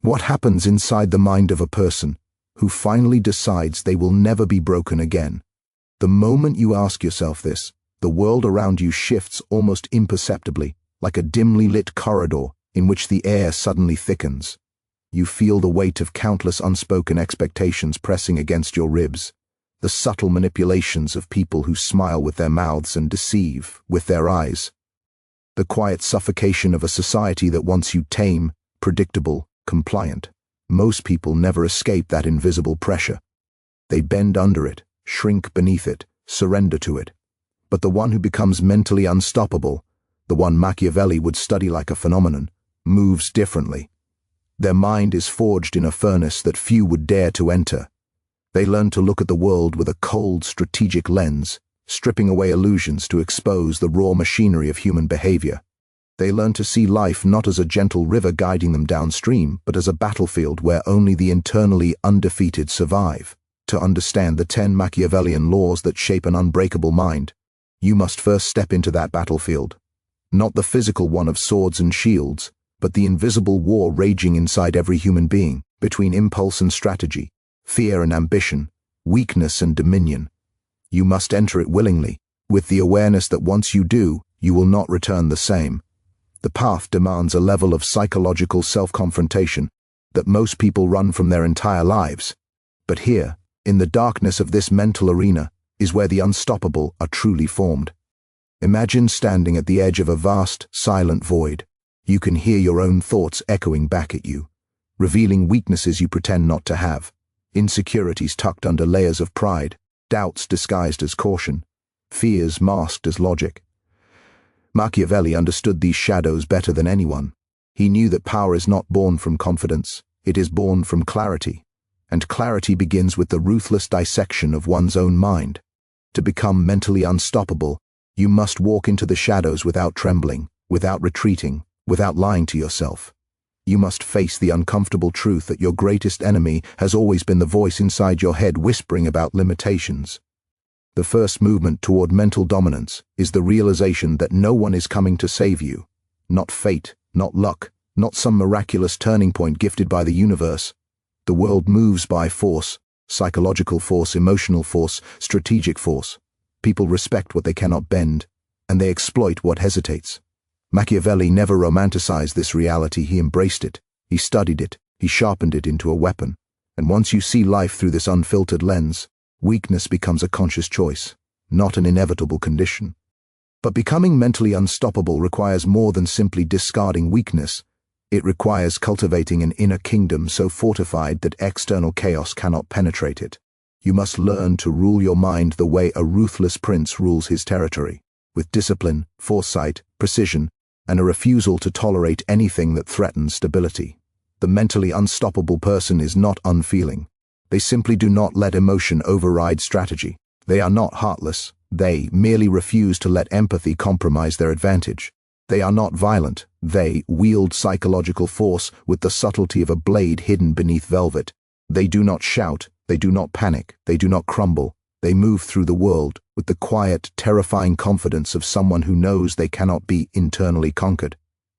What happens inside the mind of a person who finally decides they will never be broken again? The moment you ask yourself this, the world around you shifts almost imperceptibly, like a dimly lit corridor in which the air suddenly thickens. You feel the weight of countless unspoken expectations pressing against your ribs, the subtle manipulations of people who smile with their mouths and deceive with their eyes, the quiet suffocation of a society that wants you tame, predictable, compliant. Most people never escape that invisible pressure. They bend under it, shrink beneath it, surrender to it. But the one who becomes mentally unstoppable, the one Machiavelli would study like a phenomenon, moves differently. Their mind is forged in a furnace that few would dare to enter. They learn to look at the world with a cold, strategic lens, stripping away illusions to expose the raw machinery of human behavior. They learn to see life not as a gentle river guiding them downstream, but as a battlefield where only the internally undefeated survive. To understand the 10 Machiavellian laws that shape an unbreakable mind, you must first step into that battlefield. Not the physical one of swords and shields, but the invisible war raging inside every human being, between impulse and strategy, fear and ambition, weakness and dominion. You must enter it willingly, with the awareness that once you do, you will not return the same. The path demands a level of psychological self-confrontation that most people run from their entire lives. But here, in the darkness of this mental arena, is where the unstoppable are truly formed. Imagine standing at the edge of a vast, silent void. You can hear your own thoughts echoing back at you, revealing weaknesses you pretend not to have, insecurities tucked under layers of pride, doubts disguised as caution, fears masked as logic. Machiavelli understood these shadows better than anyone. He knew that power is not born from confidence, it is born from clarity. And clarity begins with the ruthless dissection of one's own mind. To become mentally unstoppable, you must walk into the shadows without trembling, without retreating, without lying to yourself. You must face the uncomfortable truth that your greatest enemy has always been the voice inside your head whispering about limitations. The first movement toward mental dominance is the realization that no one is coming to save you. Not fate, not luck, not some miraculous turning point gifted by the universe. The world moves by force, psychological force, emotional force, strategic force. People respect what they cannot bend, and they exploit what hesitates. Machiavelli never romanticized this reality, he embraced it, he studied it, he sharpened it into a weapon. And once you see life through this unfiltered lens, weakness becomes a conscious choice, not an inevitable condition. But becoming mentally unstoppable requires more than simply discarding weakness. It requires cultivating an inner kingdom so fortified that external chaos cannot penetrate it. You must learn to rule your mind the way a ruthless prince rules his territory, with discipline, foresight, precision, and a refusal to tolerate anything that threatens stability. The mentally unstoppable person is not unfeeling. They simply do not let emotion override strategy. They are not heartless. They merely refuse to let empathy compromise their advantage. They are not violent. They wield psychological force with the subtlety of a blade hidden beneath velvet. They do not shout. They do not panic. They do not crumble. They move through the world with the quiet, terrifying confidence of someone who knows they cannot be internally conquered.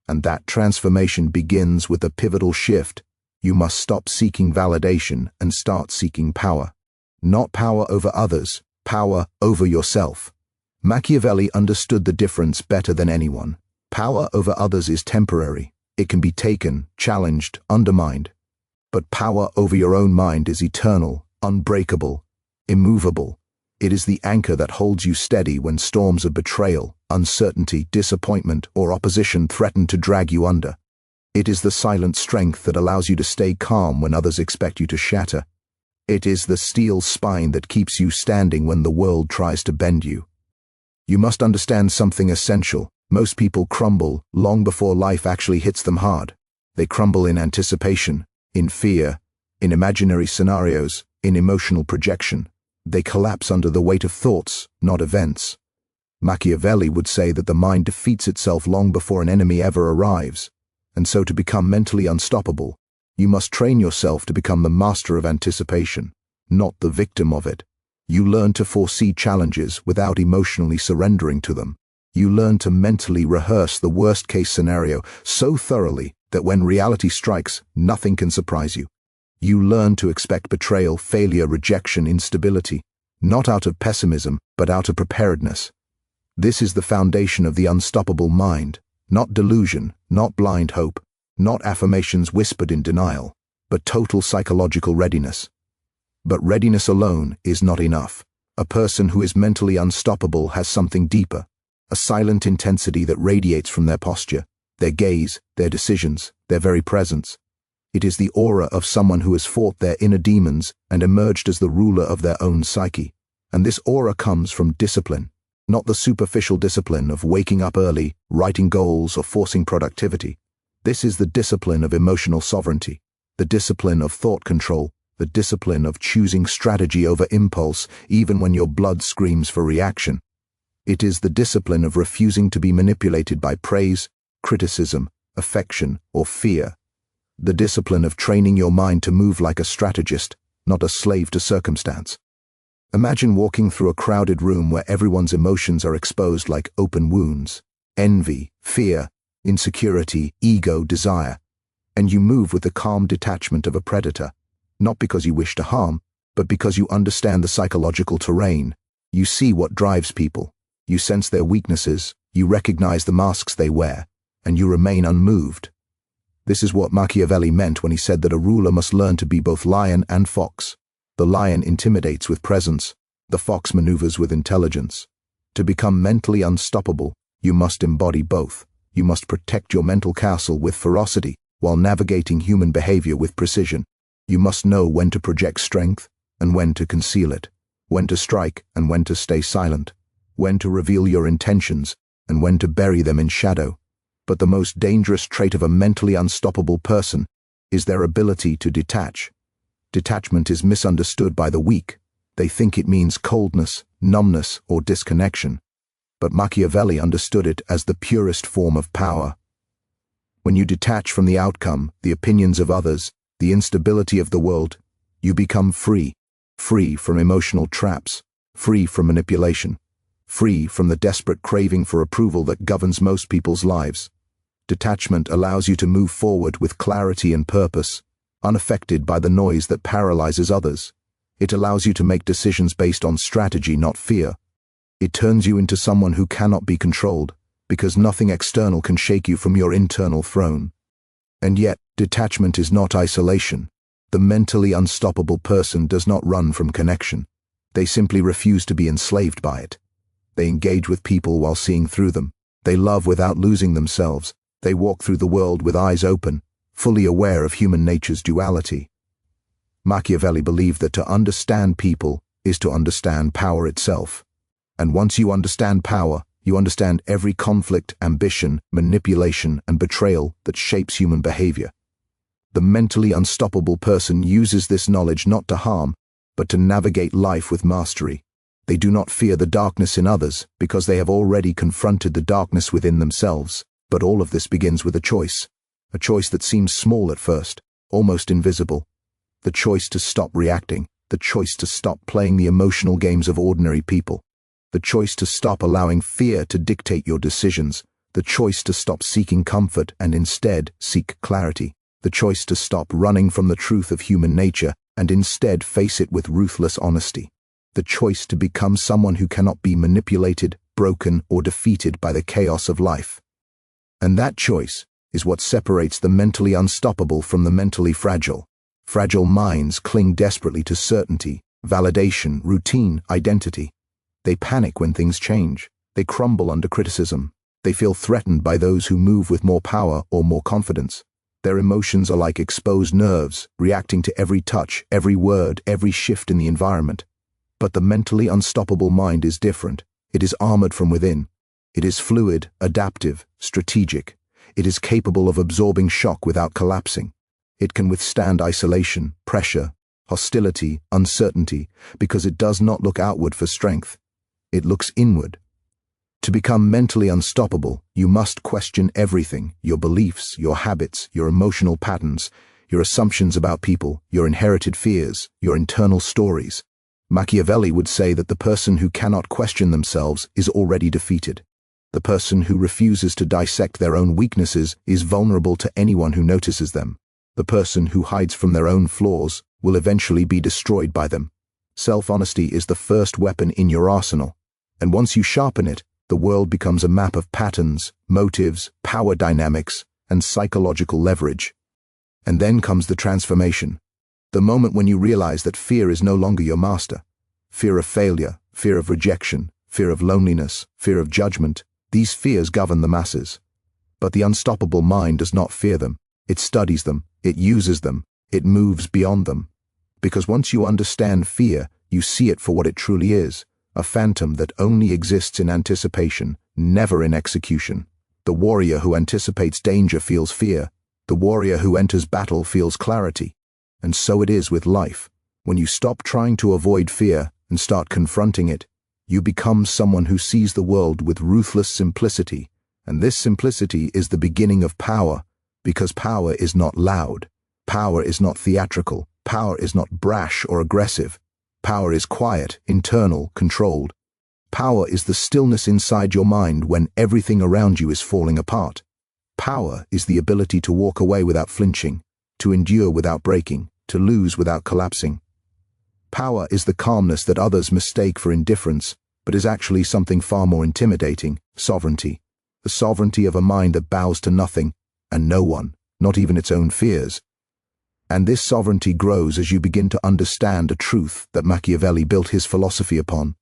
And that transformation begins with a pivotal shift. You must stop seeking validation and start seeking power. Not power over others, power over yourself. Machiavelli understood the difference better than anyone. Power over others is temporary. It can be taken, challenged, undermined. But power over your own mind is eternal, unbreakable, immovable. It is the anchor that holds you steady when storms of betrayal, uncertainty, disappointment, or opposition threaten to drag you under. It is the silent strength that allows you to stay calm when others expect you to shatter. It is the steel spine that keeps you standing when the world tries to bend you. You must understand something essential. Most people crumble long before life actually hits them hard. They crumble in anticipation, in fear, in imaginary scenarios, in emotional projection. They collapse under the weight of thoughts, not events. Machiavelli would say that the mind defeats itself long before an enemy ever arrives. And so to become mentally unstoppable, you must train yourself to become the master of anticipation, not the victim of it. You learn to foresee challenges without emotionally surrendering to them. You learn to mentally rehearse the worst-case scenario so thoroughly that when reality strikes, nothing can surprise you. You learn to expect betrayal, failure, rejection, instability, not out of pessimism, but out of preparedness. This is the foundation of the unstoppable mind, not delusion, not blind hope, not affirmations whispered in denial, but total psychological readiness. But readiness alone is not enough. A person who is mentally unstoppable has something deeper, a silent intensity that radiates from their posture, their gaze, their decisions, their very presence. It is the aura of someone who has fought their inner demons and emerged as the ruler of their own psyche. And this aura comes from discipline, not the superficial discipline of waking up early, writing goals, or forcing productivity. This is the discipline of emotional sovereignty, the discipline of thought control, the discipline of choosing strategy over impulse, even when your blood screams for reaction. It is the discipline of refusing to be manipulated by praise, criticism, affection, or fear. The discipline of training your mind to move like a strategist, not a slave to circumstance. Imagine walking through a crowded room where everyone's emotions are exposed like open wounds: envy, fear, insecurity, ego, desire. And you move with the calm detachment of a predator, not because you wish to harm, but because you understand the psychological terrain. You see what drives people, you sense their weaknesses, you recognize the masks they wear, and you remain unmoved. This is what Machiavelli meant when he said that a ruler must learn to be both lion and fox. The lion intimidates with presence, the fox maneuvers with intelligence. To become mentally unstoppable, you must embody both. You must protect your mental castle with ferocity while navigating human behavior with precision. You must know when to project strength and when to conceal it, when to strike and when to stay silent, when to reveal your intentions and when to bury them in shadow. But the most dangerous trait of a mentally unstoppable person is their ability to detach. Detachment is misunderstood by the weak. They think it means coldness, numbness, or disconnection. But Machiavelli understood it as the purest form of power. When you detach from the outcome, the opinions of others, the instability of the world, you become free. Free from emotional traps, free from manipulation, free from the desperate craving for approval that governs most people's lives. Detachment allows you to move forward with clarity and purpose, unaffected by the noise that paralyzes others. It allows you to make decisions based on strategy, not fear. It turns you into someone who cannot be controlled, because nothing external can shake you from your internal throne. And yet, detachment is not isolation. The mentally unstoppable person does not run from connection. They simply refuse to be enslaved by it. They engage with people while seeing through them. They love without losing themselves. They walk through the world with eyes open, fully aware of human nature's duality. Machiavelli believed that to understand people is to understand power itself. And once you understand power, you understand every conflict, ambition, manipulation, and betrayal that shapes human behavior. The mentally unstoppable person uses this knowledge not to harm, but to navigate life with mastery. They do not fear the darkness in others because they have already confronted the darkness within themselves. But all of this begins with a choice that seems small at first, almost invisible. The choice to stop reacting, the choice to stop playing the emotional games of ordinary people, the choice to stop allowing fear to dictate your decisions, the choice to stop seeking comfort and instead seek clarity, the choice to stop running from the truth of human nature and instead face it with ruthless honesty, the choice to become someone who cannot be manipulated, broken, or defeated by the chaos of life. And that choice is what separates the mentally unstoppable from the mentally fragile. Fragile minds cling desperately to certainty, validation, routine, identity. They panic when things change. They crumble under criticism. They feel threatened by those who move with more power or more confidence. Their emotions are like exposed nerves, reacting to every touch, every word, every shift in the environment. But the mentally unstoppable mind is different. It is armored from within. It is fluid, adaptive, strategic. It is capable of absorbing shock without collapsing. It can withstand isolation, pressure, hostility, uncertainty, because it does not look outward for strength. It looks inward. To become mentally unstoppable, you must question everything: your beliefs, your habits, your emotional patterns, your assumptions about people, your inherited fears, your internal stories. Machiavelli would say that the person who cannot question themselves is already defeated. The person who refuses to dissect their own weaknesses is vulnerable to anyone who notices them. The person who hides from their own flaws will eventually be destroyed by them. Self-honesty is the first weapon in your arsenal, and once you sharpen it, the world becomes a map of patterns, motives, power dynamics, and psychological leverage. And then comes the transformation, the moment when you realize that fear is no longer your master. Fear of failure, fear of rejection, fear of loneliness, fear of judgment, these fears govern the masses. But the unstoppable mind does not fear them. It studies them, it uses them, it moves beyond them. Because once you understand fear, you see it for what it truly is, a phantom that only exists in anticipation, never in execution. The warrior who anticipates danger feels fear. The warrior who enters battle feels clarity. And so it is with life. When you stop trying to avoid fear and start confronting it, you become someone who sees the world with ruthless simplicity. And this simplicity is the beginning of power, because power is not loud. Power is not theatrical. Power is not brash or aggressive. Power is quiet, internal, controlled. Power is the stillness inside your mind when everything around you is falling apart. Power is the ability to walk away without flinching, to endure without breaking, to lose without collapsing. Power is the calmness that others mistake for indifference, but is actually something far more intimidating: sovereignty. The sovereignty of a mind that bows to nothing and no one, not even its own fears. And this sovereignty grows as you begin to understand a truth that Machiavelli built his philosophy upon.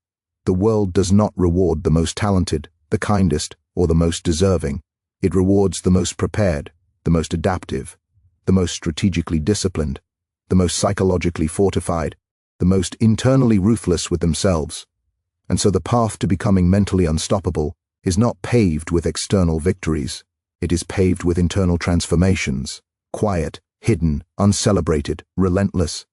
The world does not reward the most talented, the kindest, or the most deserving. It rewards the most prepared, the most adaptive, the most strategically disciplined, the most psychologically fortified, the most internally ruthless with themselves. And so the path to becoming mentally unstoppable is not paved with external victories. It is paved with internal transformations, quiet, hidden, uncelebrated, relentless.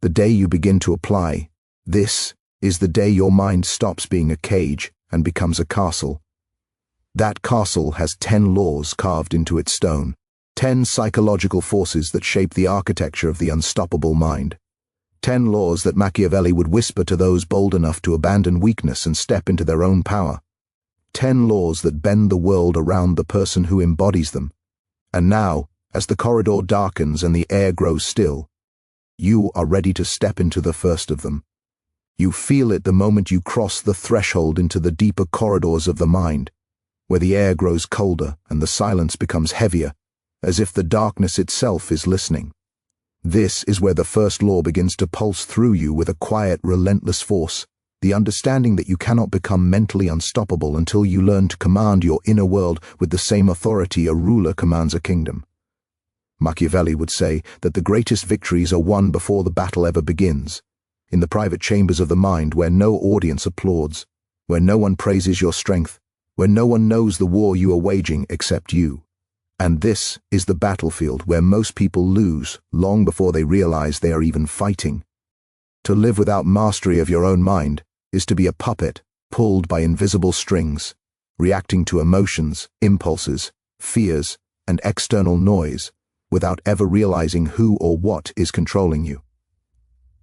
The day you begin to apply this is the day your mind stops being a cage and becomes a castle. That castle has 10 laws carved into its stone, 10 psychological forces that shape the architecture of the unstoppable mind. 10 laws that Machiavelli would whisper to those bold enough to abandon weakness and step into their own power. 10 laws that bend the world around the person who embodies them. And now, as the corridor darkens and the air grows still, you are ready to step into the first of them. You feel it the moment you cross the threshold into the deeper corridors of the mind, where the air grows colder and the silence becomes heavier, as if the darkness itself is listening. This is where the first law begins to pulse through you with a quiet, relentless force, the understanding that you cannot become mentally unstoppable until you learn to command your inner world with the same authority a ruler commands a kingdom. Machiavelli would say that the greatest victories are won before the battle ever begins, in the private chambers of the mind where no audience applauds, where no one praises your strength, where no one knows the war you are waging except you. And this is the battlefield where most people lose long before they realize they are even fighting. To live without mastery of your own mind is to be a puppet pulled by invisible strings, reacting to emotions, impulses, fears, and external noise without ever realizing who or what is controlling you.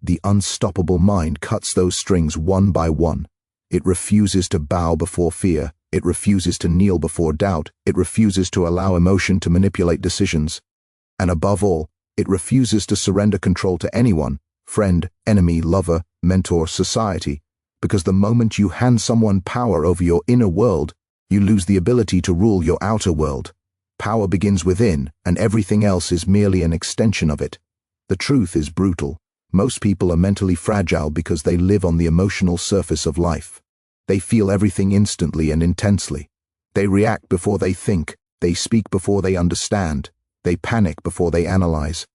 The unstoppable mind cuts those strings one by one. It refuses to bow before fear. It refuses to kneel before doubt. It refuses to allow emotion to manipulate decisions. And above all, it refuses to surrender control to anyone, friend, enemy, lover, mentor, society, because the moment you hand someone power over your inner world, you lose the ability to rule your outer world. Power begins within, and everything else is merely an extension of it. The truth is brutal. Most people are mentally fragile because they live on the emotional surface of life. They feel everything instantly and intensely. They react before they think. They speak before they understand. They panic before they analyze.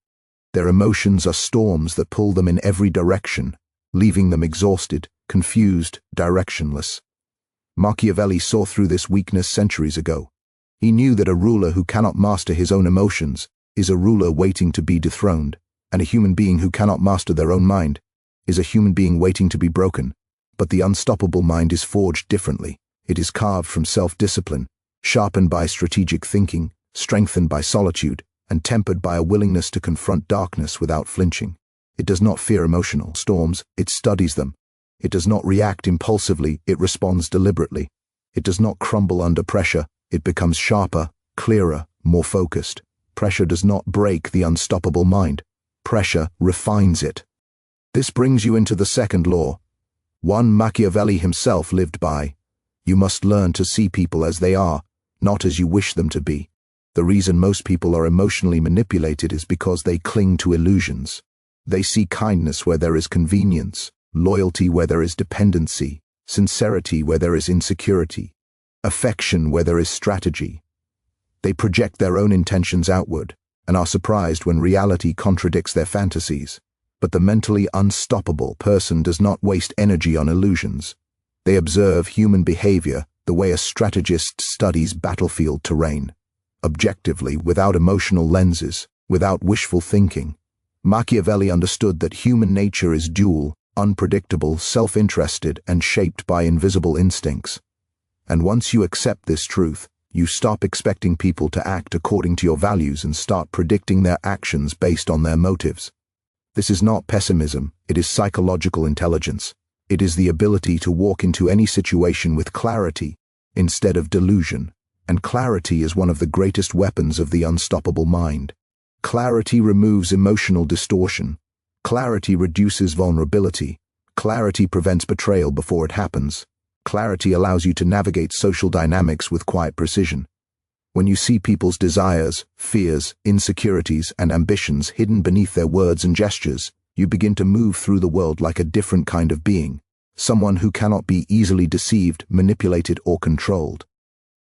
Their emotions are storms that pull them in every direction, leaving them exhausted, confused, directionless. Machiavelli saw through this weakness centuries ago. He knew that a ruler who cannot master his own emotions is a ruler waiting to be dethroned, and a human being who cannot master their own mind is a human being waiting to be broken. But the unstoppable mind is forged differently. It is carved from self-discipline, sharpened by strategic thinking, strengthened by solitude, and tempered by a willingness to confront darkness without flinching. It does not fear emotional storms, it studies them. It does not react impulsively, it responds deliberately. It does not crumble under pressure, it becomes sharper, clearer, more focused. Pressure does not break the unstoppable mind. Pressure refines it. This brings you into the second law, one Machiavelli himself lived by. You must learn to see people as they are, not as you wish them to be. The reason most people are emotionally manipulated is because they cling to illusions. They see kindness where there is convenience, loyalty where there is dependency, sincerity where there is insecurity, affection where there is strategy. They project their own intentions outward and are surprised when reality contradicts their fantasies. But the mentally unstoppable person does not waste energy on illusions. They observe human behavior the way a strategist studies battlefield terrain, objectively, without emotional lenses, without wishful thinking. Machiavelli understood that human nature is dual, unpredictable, self-interested, and shaped by invisible instincts. And once you accept this truth, you stop expecting people to act according to your values and start predicting their actions based on their motives. This is not pessimism, it is psychological intelligence. It is the ability to walk into any situation with clarity instead of delusion, and clarity is one of the greatest weapons of the unstoppable mind. Clarity removes emotional distortion. Clarity reduces vulnerability. Clarity prevents betrayal before it happens. Clarity allows you to navigate social dynamics with quiet precision. When you see people's desires, fears, insecurities, and ambitions hidden beneath their words and gestures, you begin to move through the world like a different kind of being, someone who cannot be easily deceived, manipulated, or controlled.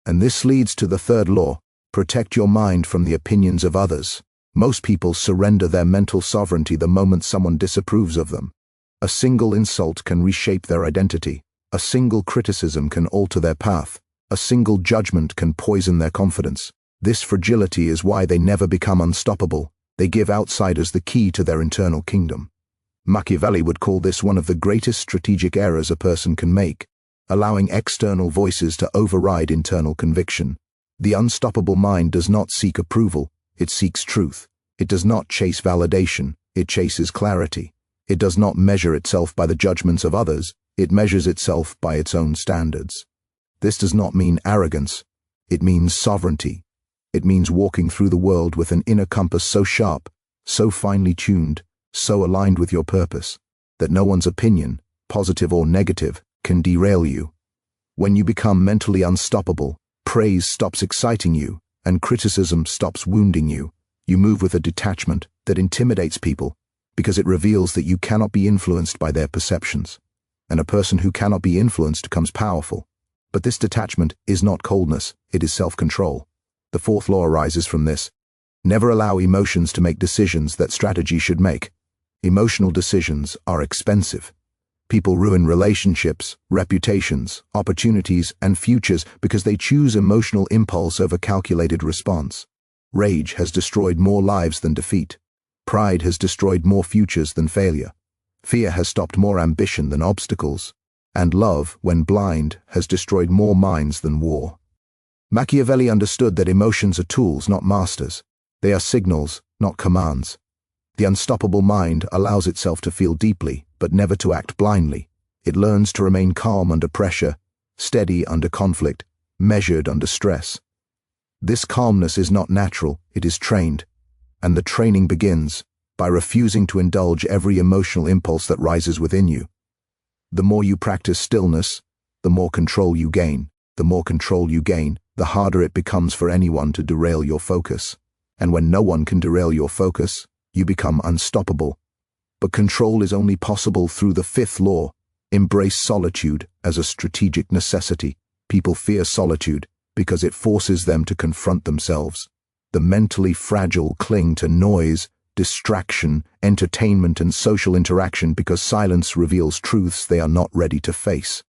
And this leads to the third law: protect your mind from the opinions of others. Most people surrender their mental sovereignty the moment someone disapproves of them. A single insult can reshape their identity. A single criticism can alter their path. A single judgment can poison their confidence. This fragility is why they never become unstoppable. They give outsiders the key to their internal kingdom. Machiavelli would call this one of the greatest strategic errors a person can make, allowing external voices to override internal conviction. The unstoppable mind does not seek approval, it seeks truth. It does not chase validation, it chases clarity. It does not measure itself by the judgments of others, it measures itself by its own standards. This does not mean arrogance, it means sovereignty. It means walking through the world with an inner compass so sharp, so finely tuned, so aligned with your purpose, that no one's opinion, positive or negative, can derail you. When you become mentally unstoppable, praise stops exciting you, and criticism stops wounding you. You move with a detachment that intimidates people, because it reveals that you cannot be influenced by their perceptions. And a person who cannot be influenced becomes powerful. But this detachment is not coldness, it is self-control. The fourth law arises from this: never allow emotions to make decisions that strategy should make. Emotional decisions are expensive. People ruin relationships, reputations, opportunities, and futures because they choose emotional impulse over calculated response. Rage has destroyed more lives than defeat. Pride has destroyed more futures than failure. Fear has stopped more ambition than obstacles. And love, when blind, has destroyed more minds than war. Machiavelli understood that emotions are tools, not masters. They are signals, not commands. The unstoppable mind allows itself to feel deeply, but never to act blindly. It learns to remain calm under pressure, steady under conflict, measured under stress. This calmness is not natural, it is trained. And the training begins by refusing to indulge every emotional impulse that rises within you. The more you practice stillness, the more control you gain. The more control you gain, the harder it becomes for anyone to derail your focus. And when no one can derail your focus, you become unstoppable. But control is only possible through the fifth law: embrace solitude as a strategic necessity. People fear solitude because it forces them to confront themselves. The mentally fragile cling to noise, distraction, entertainment, and social interaction because silence reveals truths they are not ready to face.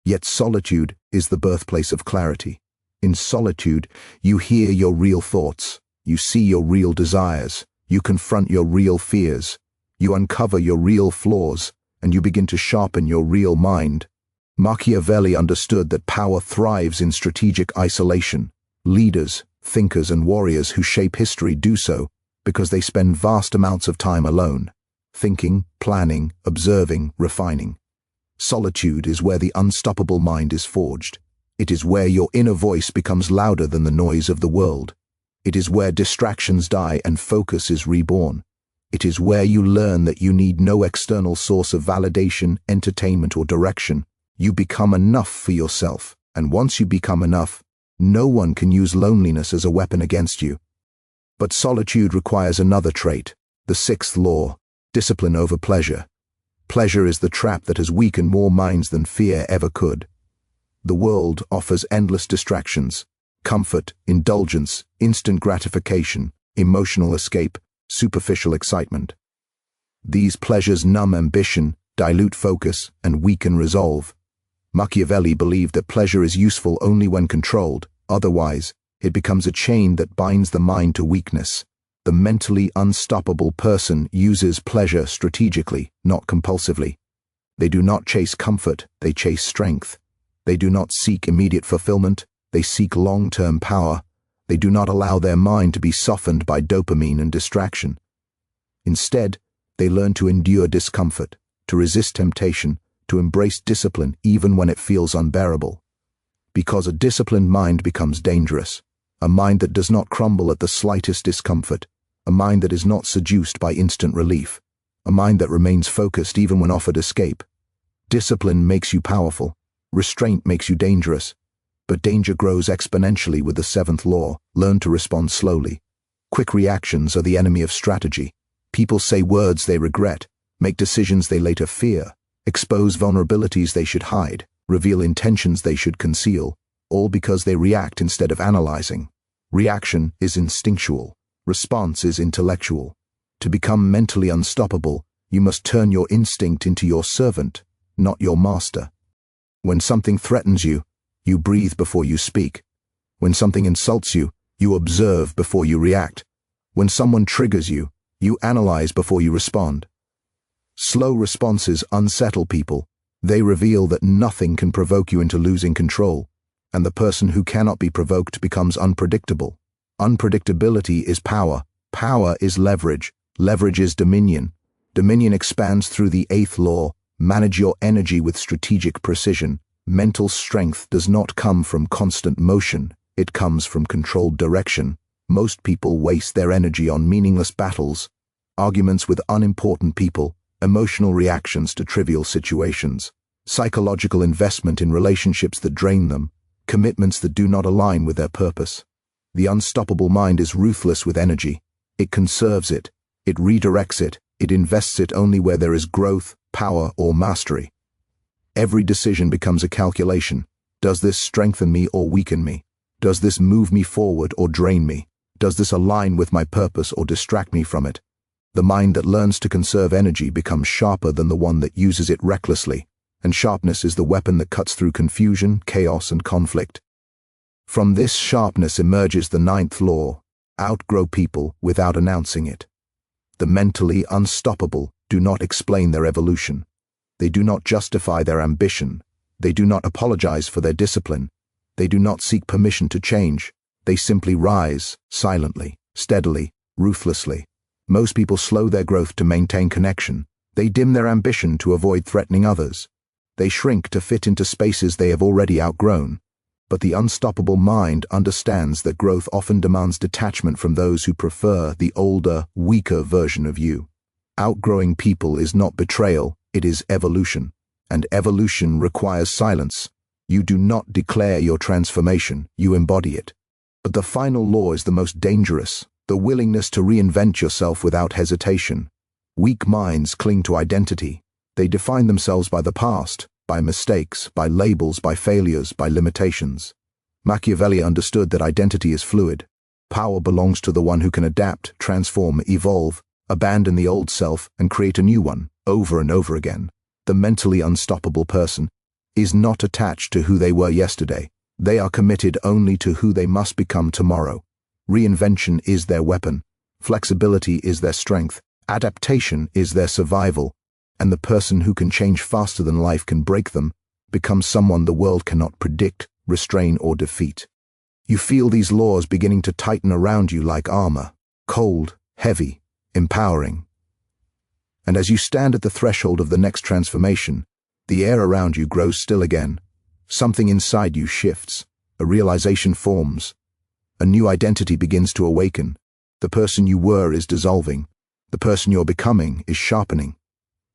Yet solitude is the birthplace of clarity. In solitude, you hear your real thoughts, you see your real desires, you confront your real fears, you uncover your real flaws, and you begin to sharpen your real mind. Machiavelli understood that power thrives in strategic isolation. Leaders, thinkers, and warriors who shape history do so because they spend vast amounts of time alone, thinking, planning, observing, refining. Solitude is where the unstoppable mind is forged. It is where your inner voice becomes louder than the noise of the world. It is where distractions die and focus is reborn. It is where you learn that you need no external source of validation, entertainment, or direction. You become enough for yourself, and once you become enough, no one can use loneliness as a weapon against you. But solitude requires another trait, the sixth law, discipline over pleasure. Pleasure is the trap that has weakened more minds than fear ever could. The world offers endless distractions, comfort, indulgence, instant gratification, emotional escape, superficial excitement. These pleasures numb ambition, dilute focus, and weaken resolve. Machiavelli believed that pleasure is useful only when controlled, otherwise, it becomes a chain that binds the mind to weakness. The mentally unstoppable person uses pleasure strategically, not compulsively. They do not chase comfort, they chase strength. They do not seek immediate fulfillment, they seek long-term power. They do not allow their mind to be softened by dopamine and distraction. Instead, they learn to endure discomfort, to resist temptation, to embrace discipline even when it feels unbearable. Because a disciplined mind becomes dangerous, a mind that does not crumble at the slightest discomfort, a mind that is not seduced by instant relief, a mind that remains focused even when offered escape. Discipline makes you powerful, restraint makes you dangerous, but danger grows exponentially with the seventh law, learn to respond slowly. Quick reactions are the enemy of strategy. People say words they regret, make decisions they later fear, expose vulnerabilities they should hide, reveal intentions they should conceal, all because they react instead of analyzing. Reaction is instinctual, response is intellectual. To become mentally unstoppable, you must turn your instinct into your servant, not your master. When something threatens you, you breathe before you speak. When something insults you, you observe before you react. When someone triggers you, you analyze before you respond. Slow responses unsettle people. They reveal that nothing can provoke you into losing control, and the person who cannot be provoked becomes unpredictable. Unpredictability is power. Power is leverage. Leverage is dominion. Dominion expands through the eighth law. Manage your energy with strategic precision. Mental strength does not come from constant motion, it comes from controlled direction. Most people waste their energy on meaningless battles, arguments with unimportant people, emotional reactions to trivial situations, psychological investment in relationships that drain them, commitments that do not align with their purpose. The unstoppable mind is ruthless with energy. It conserves it, it redirects it, it invests it only where there is growth, power, or mastery. Every decision becomes a calculation. Does this strengthen me or weaken me? Does this move me forward or drain me? Does this align with my purpose or distract me from it? The mind that learns to conserve energy becomes sharper than the one that uses it recklessly, and sharpness is the weapon that cuts through confusion, chaos, and conflict. From this sharpness emerges the ninth law: outgrow people without announcing it. The mentally unstoppable do not explain their evolution. They do not justify their ambition. They do not apologize for their discipline. They do not seek permission to change. They simply rise, silently, steadily, ruthlessly. Most people slow their growth to maintain connection. They dim their ambition to avoid threatening others. They shrink to fit into spaces they have already outgrown. But the unstoppable mind understands that growth often demands detachment from those who prefer the older, weaker version of you. Outgrowing people is not betrayal, it is evolution. And evolution requires silence. You do not declare your transformation, you embody it. But the final law is the most dangerous, the willingness to reinvent yourself without hesitation. Weak minds cling to identity. They define themselves by the past, by mistakes, by labels, by failures, by limitations. Machiavelli understood that identity is fluid. Power belongs to the one who can adapt, transform, evolve, abandon the old self, and create a new one, over and over again. The mentally unstoppable person is not attached to who they were yesterday. They are committed only to who they must become tomorrow. Reinvention is their weapon. Flexibility is their strength. Adaptation is their survival. And the person who can change faster than life can break them becomes someone the world cannot predict, restrain, or defeat. You feel these laws beginning to tighten around you like armor, cold, heavy, empowering. And as you stand at the threshold of the next transformation, the air around you grows still again. something inside you shifts, a realization forms, a new identity begins to awaken. The person you were is dissolving, the person you're becoming is sharpening.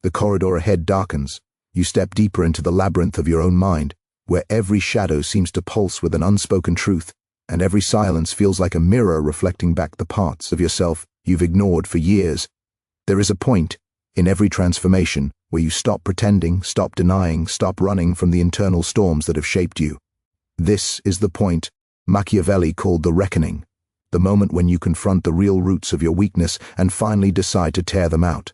The corridor ahead darkens, you step deeper into the labyrinth of your own mind, where every shadow seems to pulse with an unspoken truth, and every silence feels like a mirror reflecting back the parts of yourself you've ignored for years. There is a point in every transformation where you stop pretending, stop denying, stop running from the internal storms that have shaped you. This is the point Machiavelli called the reckoning, the moment when you confront the real roots of your weakness and finally decide to tear them out.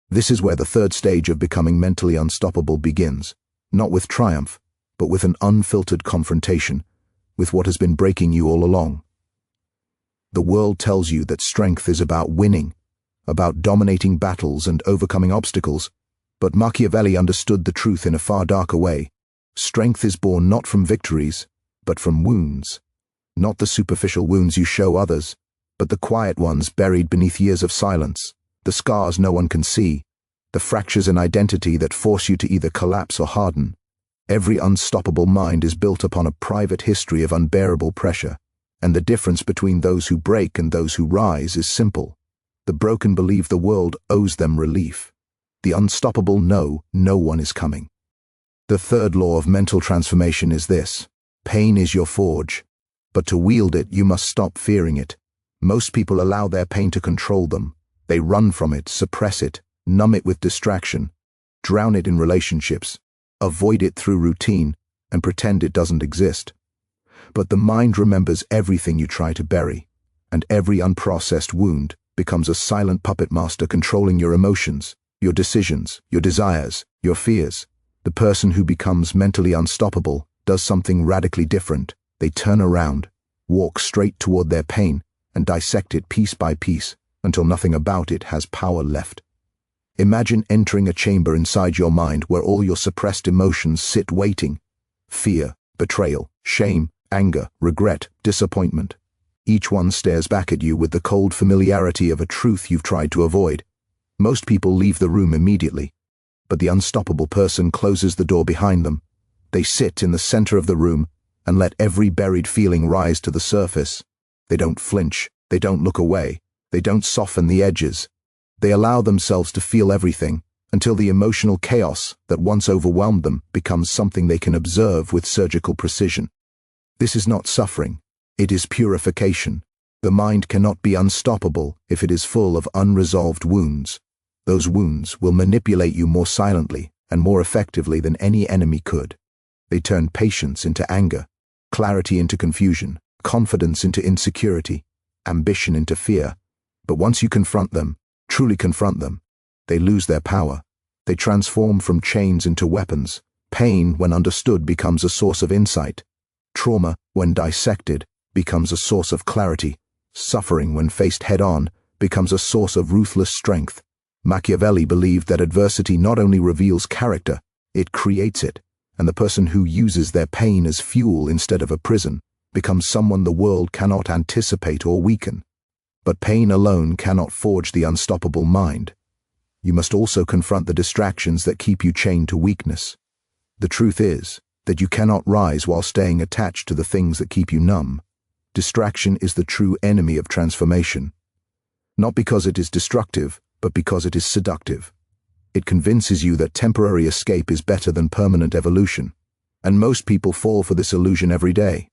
This is where the third stage of becoming mentally unstoppable begins, not with triumph, but with an unfiltered confrontation with what has been breaking you all along. The world tells you that strength is about winning, about dominating battles and overcoming obstacles, but Machiavelli understood the truth in a far darker way. Strength is born not from victories, but from wounds. Not the superficial wounds you show others, but the quiet ones buried beneath years of silence, the scars no one can see, the fractures in identity that force you to either collapse or harden. Every unstoppable mind is built upon a private history of unbearable pressure, and the difference between those who break and those who rise is simple. The broken believe the world owes them relief. The unstoppable know no one is coming. The third law of mental transformation is this: pain is your forge, but to wield it you must stop fearing it. Most people allow their pain to control them. They run from it, suppress it, numb it with distraction, drown it in relationships, avoid it through routine, and pretend it doesn't exist. But the mind remembers everything you try to bury, and every unprocessed wound becomes a silent puppet master controlling your emotions, your decisions, your desires, your fears. The person who becomes mentally unstoppable does something radically different. They turn around, walk straight toward their pain, and dissect it piece by piece until nothing about it has power left. Imagine entering a chamber inside your mind where all your suppressed emotions sit waiting: fear, betrayal, shame, anger, regret, disappointment. Each one stares back at you with the cold familiarity of a truth you've tried to avoid. Most people leave the room immediately, but the unstoppable person closes the door behind them. They sit in the center of the room and let every buried feeling rise to the surface. They don't flinch, they don't look away, they don't soften the edges. They allow themselves to feel everything until the emotional chaos that once overwhelmed them becomes something they can observe with surgical precision. This is not suffering, it is purification. The mind cannot be unstoppable if it is full of unresolved wounds. Those wounds will manipulate you more silently and more effectively than any enemy could. They turn patience into anger, clarity into confusion, confidence into insecurity, ambition into fear. But once you confront them, truly confront them, they lose their power. They transform from chains into weapons. Pain, when understood, becomes a source of insight. Trauma, when dissected, becomes a source of clarity. Suffering, when faced head-on, becomes a source of ruthless strength. Machiavelli believed that adversity not only reveals character, it creates it, and the person who uses their pain as fuel instead of a prison becomes someone the world cannot anticipate or weaken. But pain alone cannot forge the unstoppable mind. You must also confront the distractions that keep you chained to weakness. The truth is that you cannot rise while staying attached to the things that keep you numb. Distraction is the true enemy of transformation. Not because it is destructive, but because it is seductive. It convinces you that temporary escape is better than permanent evolution. And most people fall for this illusion every day.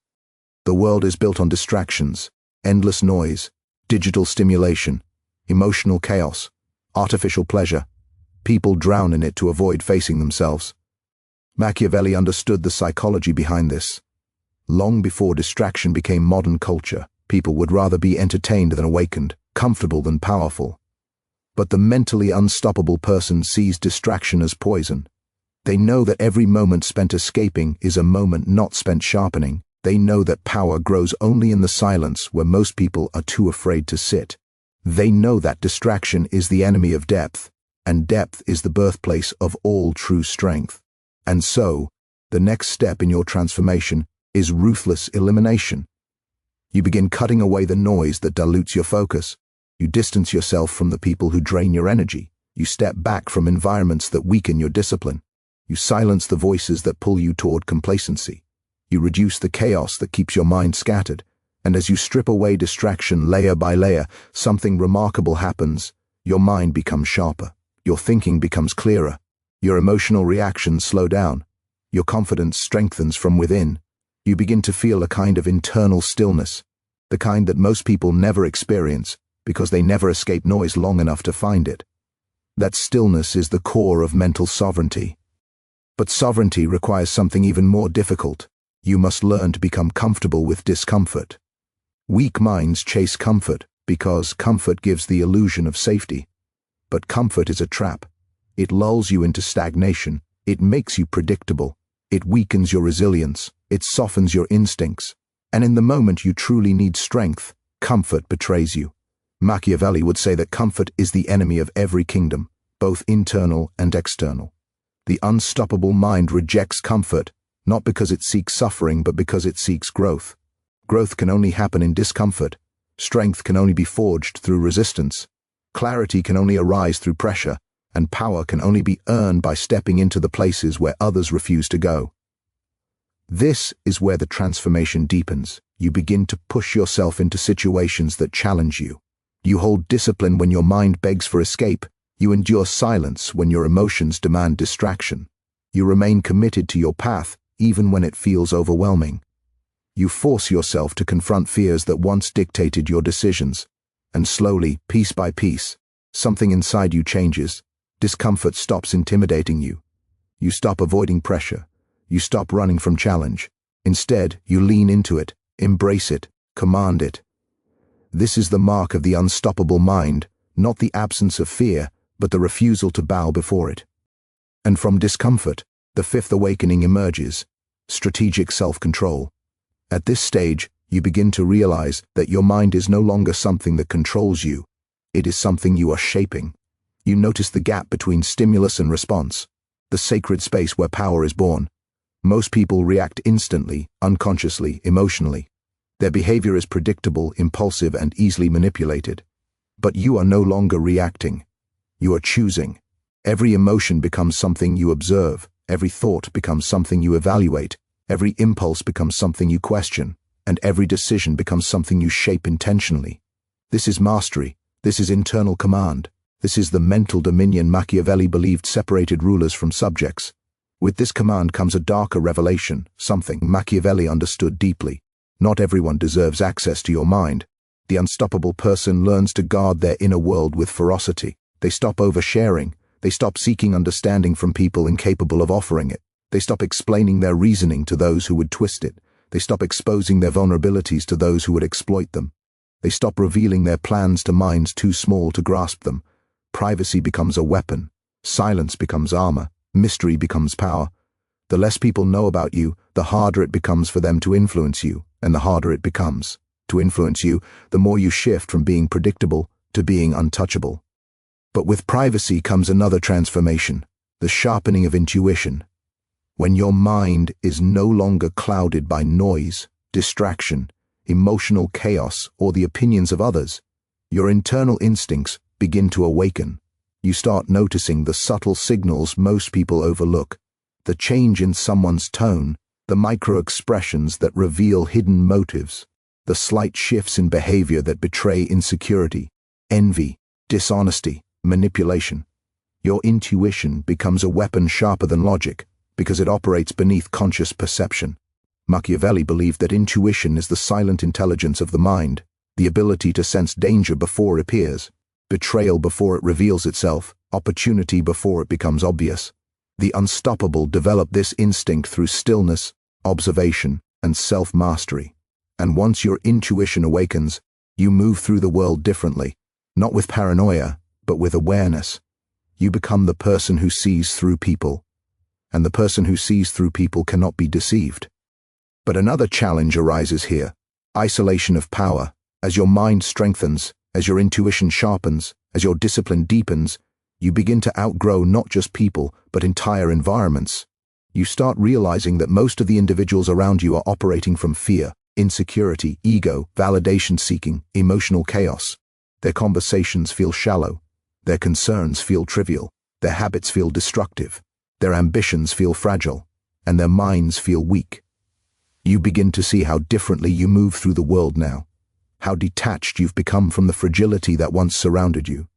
The world is built on distractions, endless noise, digital stimulation, emotional chaos, artificial pleasure. People drown in it to avoid facing themselves. Machiavelli understood the psychology behind this. Long before distraction became modern culture, people would rather be entertained than awakened, comfortable than powerful. But the mentally unstoppable person sees distraction as poison. They know that every moment spent escaping is a moment not spent sharpening. They know that power grows only in the silence where most people are too afraid to sit. They know that distraction is the enemy of depth, and depth is the birthplace of all true strength. And so, the next step in your transformation is ruthless elimination. You begin cutting away the noise that dilutes your focus. You distance yourself from the people who drain your energy. You step back from environments that weaken your discipline. You silence the voices that pull you toward complacency. You reduce the chaos that keeps your mind scattered. And as you strip away distraction layer by layer, something remarkable happens. Your mind becomes sharper. Your thinking becomes clearer. Your emotional reactions slow down. Your confidence strengthens from within. You begin to feel a kind of internal stillness, the kind that most people never experience because they never escape noise long enough to find it. That stillness is the core of mental sovereignty. But sovereignty requires something even more difficult. You must learn to become comfortable with discomfort. Weak minds chase comfort because comfort gives the illusion of safety. But comfort is a trap. It lulls you into stagnation. It makes you predictable. It weakens your resilience. It softens your instincts. And in the moment you truly need strength, comfort betrays you. Machiavelli would say that comfort is the enemy of every kingdom, both internal and external. The unstoppable mind rejects comfort, not because it seeks suffering, but because it seeks growth. Growth can only happen in discomfort. Strength can only be forged through resistance. Clarity can only arise through pressure, and power can only be earned by stepping into the places where others refuse to go. This is where the transformation deepens. You begin to push yourself into situations that challenge you. You hold discipline when your mind begs for escape. You endure silence when your emotions demand distraction. You remain committed to your path even when it feels overwhelming. You force yourself to confront fears that once dictated your decisions. And slowly, piece by piece, something inside you changes. Discomfort stops intimidating you. You stop avoiding pressure. You stop running from challenge. Instead, you lean into it, embrace it, command it. This is the mark of the unstoppable mind, not the absence of fear, but the refusal to bow before it. And from discomfort, the fifth awakening emerges: strategic self-control. At this stage, you begin to realize that your mind is no longer something that controls you. It is something you are shaping. You notice the gap between stimulus and response, the sacred space where power is born. Most people react instantly, unconsciously, emotionally. Their behavior is predictable, impulsive, and easily manipulated. But you are no longer reacting. You are choosing. Every emotion becomes something you observe. Every thought becomes something you evaluate. Every impulse becomes something you question. And every decision becomes something you shape intentionally. This is mastery. This is internal command. This is the mental dominion Machiavelli believed separated rulers from subjects. With this command comes a darker revelation, something Machiavelli understood deeply. Not everyone deserves access to your mind. The unstoppable person learns to guard their inner world with ferocity. They stop oversharing. They stop seeking understanding from people incapable of offering it. They stop explaining their reasoning to those who would twist it. They stop exposing their vulnerabilities to those who would exploit them. They stop revealing their plans to minds too small to grasp them. Privacy becomes a weapon. Silence becomes armor. Mystery becomes power. The less people know about you, the harder it becomes for them to influence you, and the harder it becomes to influence you, the more you shift from being predictable to being untouchable. But with privacy comes another transformation, the sharpening of intuition. When your mind is no longer clouded by noise, distraction, emotional chaos, or the opinions of others, your internal instincts begin to awaken. You start noticing the subtle signals most people overlook, the change in someone's tone, the micro-expressions that reveal hidden motives, the slight shifts in behavior that betray insecurity, envy, dishonesty, manipulation. Your intuition becomes a weapon sharper than logic because it operates beneath conscious perception. Machiavelli believed that intuition is the silent intelligence of the mind, the ability to sense danger before it appears, betrayal before it reveals itself, opportunity before it becomes obvious. The unstoppable develop this instinct through stillness, observation, and self-mastery. And once your intuition awakens, you move through the world differently, not with paranoia, but with awareness. You become the person who sees through people, and the person who sees through people cannot be deceived. But another challenge arises here: isolation of power. As your mind strengthens, as your intuition sharpens, as your discipline deepens, you begin to outgrow not just people, but entire environments. You start realizing that most of the individuals around you are operating from fear, insecurity, ego, validation-seeking, emotional chaos. Their conversations feel shallow. Their concerns feel trivial. Their habits feel destructive. their ambitions feel fragile, and their minds feel weak. You begin to see how differently you move through the world now, how detached you've become from the fragility that once surrounded you.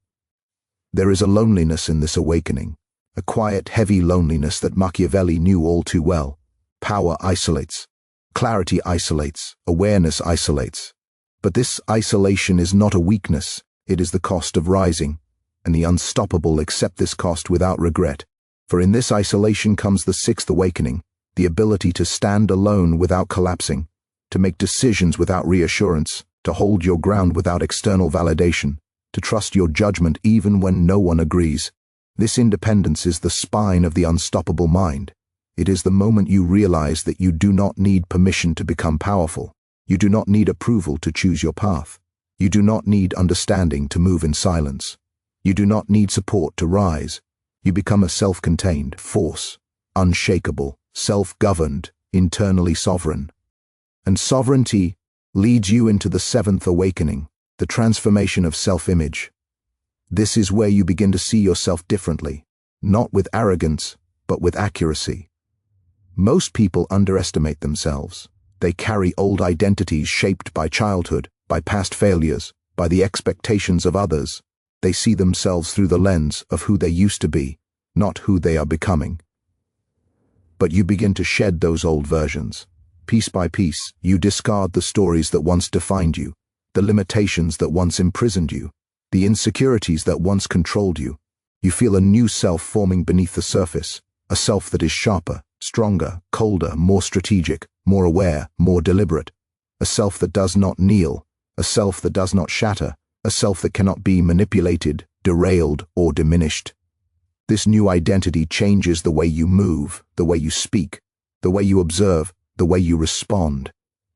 There is a loneliness in this awakening, a quiet, heavy loneliness that Machiavelli knew all too well. Power isolates, clarity isolates, awareness isolates. But this isolation is not a weakness, it is the cost of rising, and the unstoppable accept this cost without regret. For in this isolation comes the sixth awakening, the ability to stand alone without collapsing, to make decisions without reassurance, to hold your ground without external validation, to trust your judgment even when no one agrees. This independence is the spine of the unstoppable mind. It is the moment you realize that you do not need permission to become powerful. You do not need approval to choose your path. You do not need understanding to move in silence. You do not need support to rise. You become a self-contained force, unshakable, self-governed, internally sovereign. And sovereignty leads you into the seventh awakening, the transformation of self-image. This is where you begin to see yourself differently, not with arrogance, but with accuracy. Most people underestimate themselves. They carry old identities shaped by childhood, by past failures, by the expectations of others. They see themselves through the lens of who they used to be, not who they are becoming. But you begin to shed those old versions. Piece by piece, you discard the stories that once defined you, the limitations that once imprisoned you, the insecurities that once controlled you. You feel a new self forming beneath the surface, a self that is sharper, stronger, colder, more strategic, more aware, more deliberate. A self that does not kneel, a self that does not shatter, a self that cannot be manipulated, derailed, or diminished. This new identity changes the way you move, the way you speak, the way you observe, the way you respond.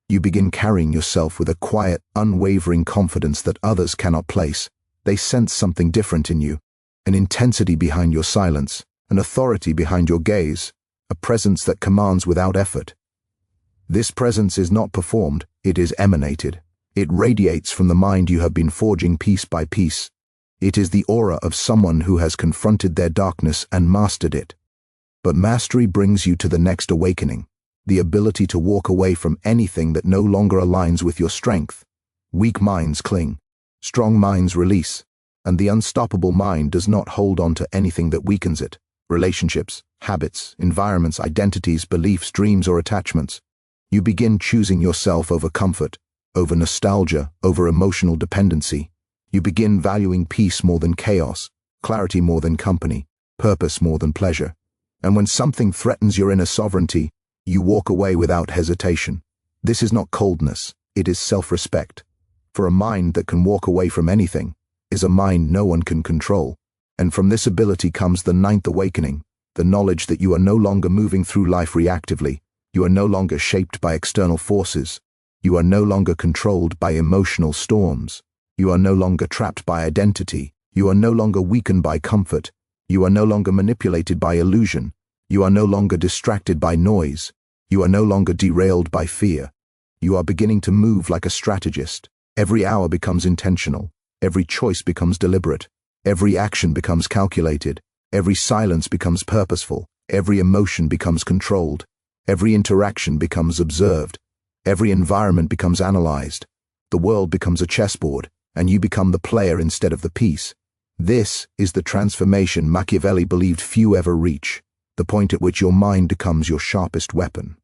You begin carrying yourself with a quiet, unwavering confidence that others cannot place. They sense something different in you, an intensity behind your silence, an authority behind your gaze, a presence that commands without effort. This presence is not performed, it is emanated. It radiates from the mind you have been forging piece by piece. It is the aura of someone who has confronted their darkness and mastered it. But mastery brings you to the next awakening, the ability to walk away from anything that no longer aligns with your strength. Weak minds cling, strong minds release, and the unstoppable mind does not hold on to anything that weakens it. Relationships, habits, environments, identities, beliefs, dreams, or attachments. You begin choosing yourself over comfort, over nostalgia, over emotional dependency. You begin valuing peace more than chaos, clarity more than company, purpose more than pleasure. And when something threatens your inner sovereignty, you walk away without hesitation. This is not coldness, it is self-respect. For a mind that can walk away from anything is a mind no one can control. And from this ability comes the ninth awakening, the knowledge that you are no longer moving through life reactively. You are no longer shaped by external forces. You are no longer controlled by emotional storms. You are no longer trapped by identity. You are no longer weakened by comfort. You are no longer manipulated by illusion. You are no longer distracted by noise. You are no longer derailed by fear. You are beginning to move like a strategist. Every hour becomes intentional. Every choice becomes deliberate. Every action becomes calculated. Every silence becomes purposeful. Every emotion becomes controlled. Every interaction becomes observed. Every environment becomes analyzed. The world becomes a chessboard, and you become the player instead of the piece. This is the transformation Machiavelli believed few ever reach, the point at which your mind becomes your sharpest weapon.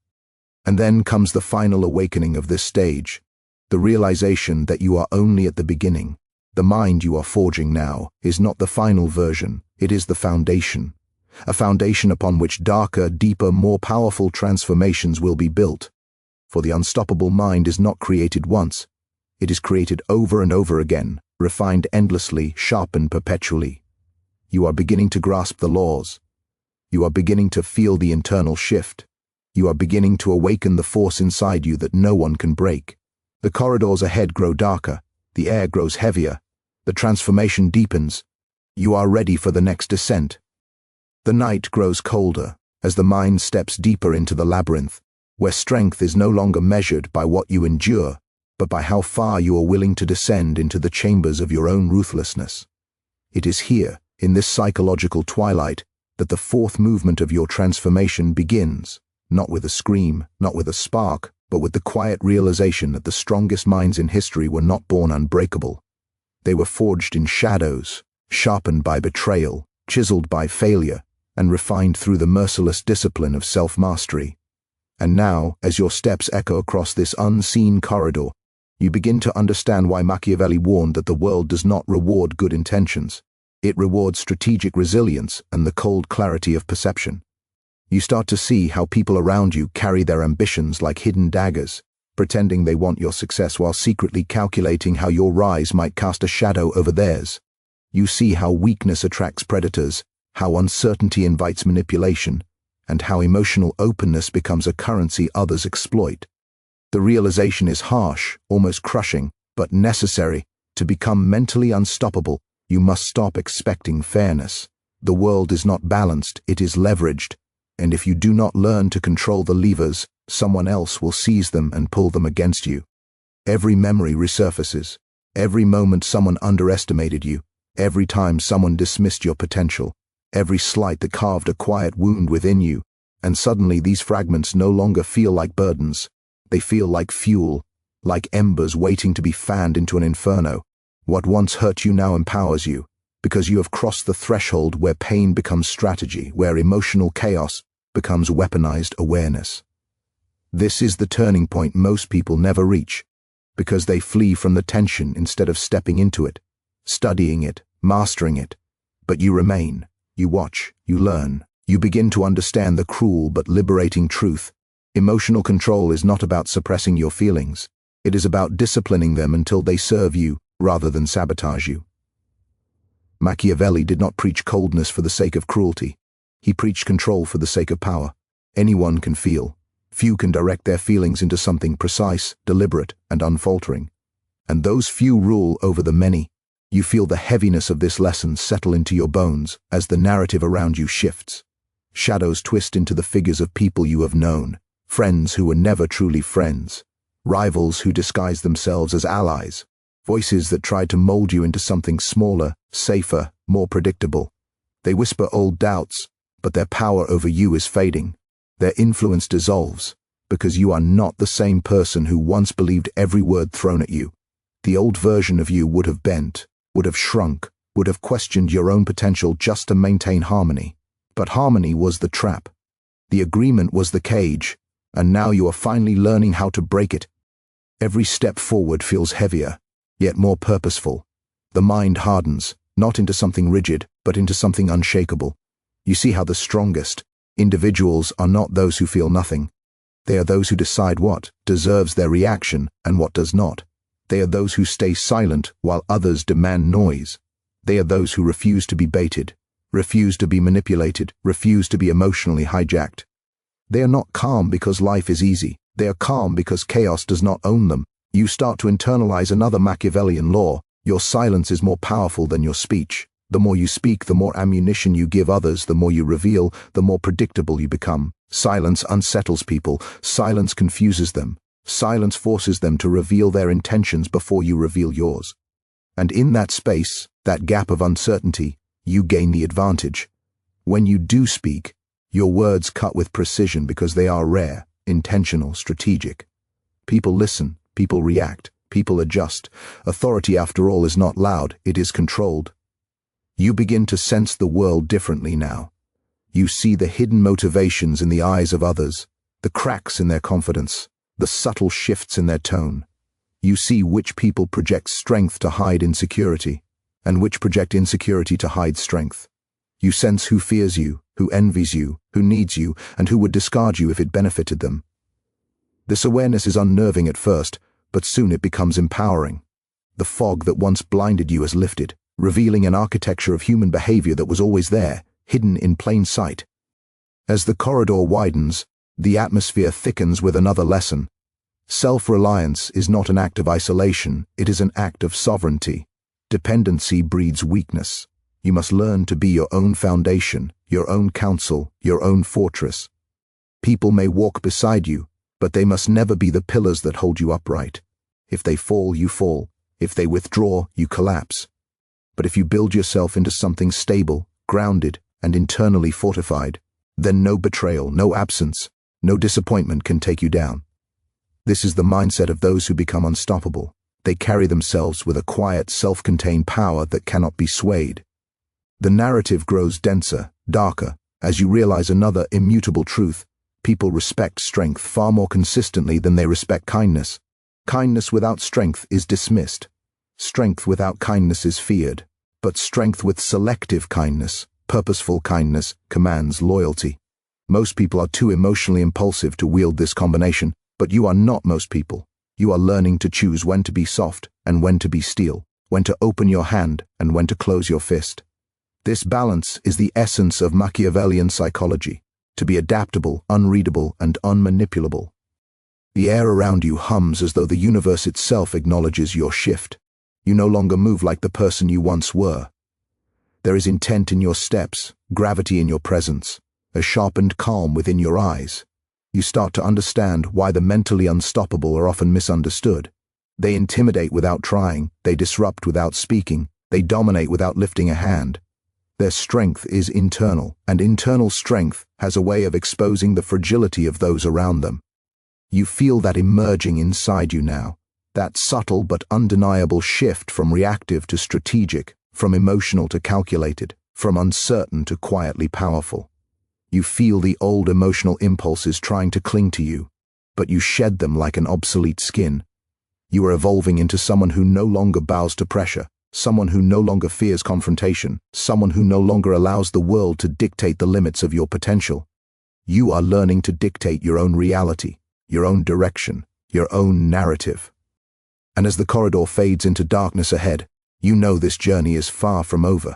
And then comes the final awakening of this stage, the realization that you are only at the beginning. The mind you are forging now is not the final version, it is the foundation. A foundation upon which darker, deeper, more powerful transformations will be built. For the unstoppable mind is not created once. It is created over and over again, refined endlessly, sharpened perpetually. You are beginning to grasp the laws. You are beginning to feel the internal shift. You are beginning to awaken the force inside you that no one can break. The corridors ahead grow darker. The air grows heavier. The transformation deepens. You are ready for the next descent. The night grows colder as the mind steps deeper into the labyrinth, where strength is no longer measured by what you endure, but by how far you are willing to descend into the chambers of your own ruthlessness. It is here, in this psychological twilight, that the fourth movement of your transformation begins, not with a scream, not with a spark, but with the quiet realization that the strongest minds in history were not born unbreakable. They were forged in shadows, sharpened by betrayal, chiseled by failure, and refined through the merciless discipline of self-mastery. And now, as your steps echo across this unseen corridor, you begin to understand why Machiavelli warned that the world does not reward good intentions. It rewards strategic resilience and the cold clarity of perception. You start to see how people around you carry their ambitions like hidden daggers, pretending they want your success while secretly calculating how your rise might cast a shadow over theirs. You see how weakness attracts predators, how uncertainty invites manipulation, and how emotional openness becomes a currency others exploit. The realization is harsh, almost crushing, but necessary. To become mentally unstoppable, you must stop expecting fairness. The world is not balanced, it is leveraged, and if you do not learn to control the levers, someone else will seize them and pull them against you. Every memory resurfaces, every moment someone underestimated you, every time someone dismissed your potential, every slight that carved a quiet wound within you, and suddenly these fragments no longer feel like burdens. They feel like fuel, like embers waiting to be fanned into an inferno. What once hurt you now empowers you, because you have crossed the threshold where pain becomes strategy, where emotional chaos becomes weaponized awareness. This is the turning point most people never reach, because they flee from the tension instead of stepping into it, studying it, mastering it. But you remain, you watch, you learn, you begin to understand the cruel but liberating truth. Emotional control is not about suppressing your feelings. It is about disciplining them until they serve you rather than sabotage you. Machiavelli did not preach coldness for the sake of cruelty. He preached control for the sake of power. Anyone can feel. Few can direct their feelings into something precise, deliberate, and unfaltering. And those few rule over the many. You feel the heaviness of this lesson settle into your bones as the narrative around you shifts. Shadows twist into the figures of people you have known, friends who were never truly friends, rivals who disguise themselves as allies, voices that tried to mold you into something smaller, safer, more predictable. They whisper old doubts, but their power over you is fading. Their influence dissolves, because you are not the same person who once believed every word thrown at you. The old version of you would have bent, would have shrunk, would have questioned your own potential just to maintain harmony. But harmony was the trap. The agreement was the cage, and now you are finally learning how to break it. Every step forward feels heavier, yet more purposeful. The mind hardens, not into something rigid, but into something unshakable. You see how the strongest individuals are not those who feel nothing. They are those who decide what deserves their reaction and what does not. They are those who stay silent while others demand noise. They are those who refuse to be baited, refuse to be manipulated, refuse to be emotionally hijacked. They are not calm because life is easy. They are calm because chaos does not own them. You start to internalize another Machiavellian law. Your silence is more powerful than your speech. The more you speak, the more ammunition you give others, the more you reveal, the more predictable you become. Silence unsettles people. Silence confuses them. Silence forces them to reveal their intentions before you reveal yours. And in that space, that gap of uncertainty, you gain the advantage. When you do speak, your words cut with precision because they are rare, intentional, strategic. People listen, people react, people adjust. Authority, after all, is not loud, it is controlled. You begin to sense the world differently now. You see the hidden motivations in the eyes of others, the cracks in their confidence, the subtle shifts in their tone. You see which people project strength to hide insecurity, and which project insecurity to hide strength. You sense who fears you, who envies you, who needs you, and who would discard you if it benefited them. This awareness is unnerving at first, but soon it becomes empowering. The fog that once blinded you has lifted, revealing an architecture of human behavior that was always there, hidden in plain sight. As the corridor widens, the atmosphere thickens with another lesson. Self-reliance is not an act of isolation, it is an act of sovereignty. Dependency breeds weakness. You must learn to be your own foundation, your own counsel, your own fortress. People may walk beside you, but they must never be the pillars that hold you upright. If they fall, you fall. If they withdraw, you collapse. But if you build yourself into something stable, grounded, and internally fortified, then no betrayal, no absence, no disappointment can take you down. This is the mindset of those who become unstoppable. They carry themselves with a quiet, self-contained power that cannot be swayed. The narrative grows denser, darker, as you realize another immutable truth. People respect strength far more consistently than they respect kindness. Kindness without strength is dismissed. Strength without kindness is feared. But strength with selective kindness, purposeful kindness, commands loyalty. Most people are too emotionally impulsive to wield this combination, but you are not most people. You are learning to choose when to be soft and when to be steel, when to open your hand and when to close your fist. This balance is the essence of Machiavellian psychology, to be adaptable, unreadable, and unmanipulable. The air around you hums as though the universe itself acknowledges your shift. You no longer move like the person you once were. There is intent in your steps, gravity in your presence, a sharpened calm within your eyes. You start to understand why the mentally unstoppable are often misunderstood. They intimidate without trying, they disrupt without speaking, they dominate without lifting a hand. Their strength is internal, and internal strength has a way of exposing the fragility of those around them. You feel that emerging inside you now, that subtle but undeniable shift from reactive to strategic, from emotional to calculated, from uncertain to quietly powerful. You feel the old emotional impulses trying to cling to you, but you shed them like an obsolete skin. You are evolving into someone who no longer bows to pressure, someone who no longer fears confrontation, someone who no longer allows the world to dictate the limits of your potential. You are learning to dictate your own reality, your own direction, your own narrative. And as the corridor fades into darkness ahead, you know this journey is far from over.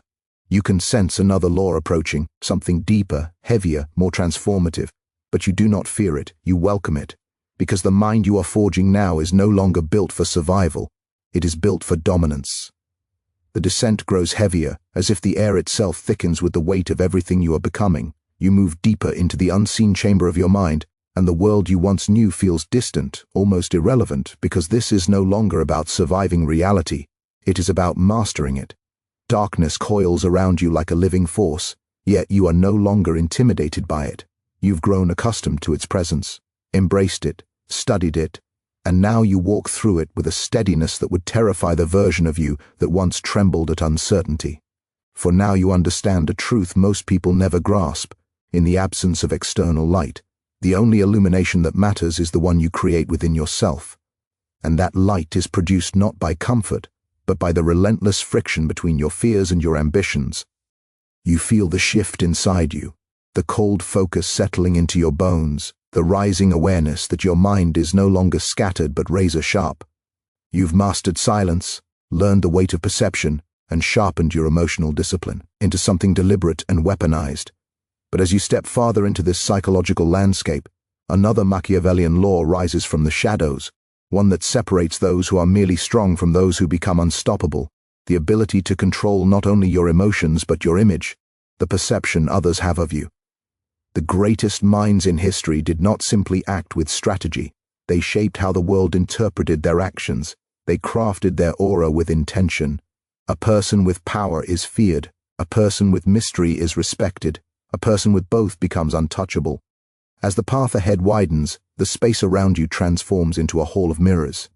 You can sense another law approaching, something deeper, heavier, more transformative, but you do not fear it, you welcome it, because the mind you are forging now is no longer built for survival, it is built for dominance. The descent grows heavier, as if the air itself thickens with the weight of everything you are becoming. You move deeper into the unseen chamber of your mind, and the world you once knew feels distant, almost irrelevant, because this is no longer about surviving reality, it is about mastering it. Darkness coils around you like a living force, yet you are no longer intimidated by it. You've grown accustomed to its presence, embraced it, studied it, and now you walk through it with a steadiness that would terrify the version of you that once trembled at uncertainty. For now you understand a truth most people never grasp. In the absence of external light, the only illumination that matters is the one you create within yourself. And that light is produced not by comfort, but by the relentless friction between your fears and your ambitions. You feel the shift inside you, the cold focus settling into your bones, the rising awareness that your mind is no longer scattered but razor sharp. You've mastered silence, learned the weight of perception, and sharpened your emotional discipline into something deliberate and weaponized. But as you step farther into this psychological landscape, another Machiavellian law rises from the shadows, one that separates those who are merely strong from those who become unstoppable, the ability to control not only your emotions but your image, the perception others have of you. The greatest minds in history did not simply act with strategy, they shaped how the world interpreted their actions, they crafted their aura with intention. A person with power is feared, a person with mystery is respected, a person with both becomes untouchable. As the path ahead widens, the space around you transforms into a hall of mirrors.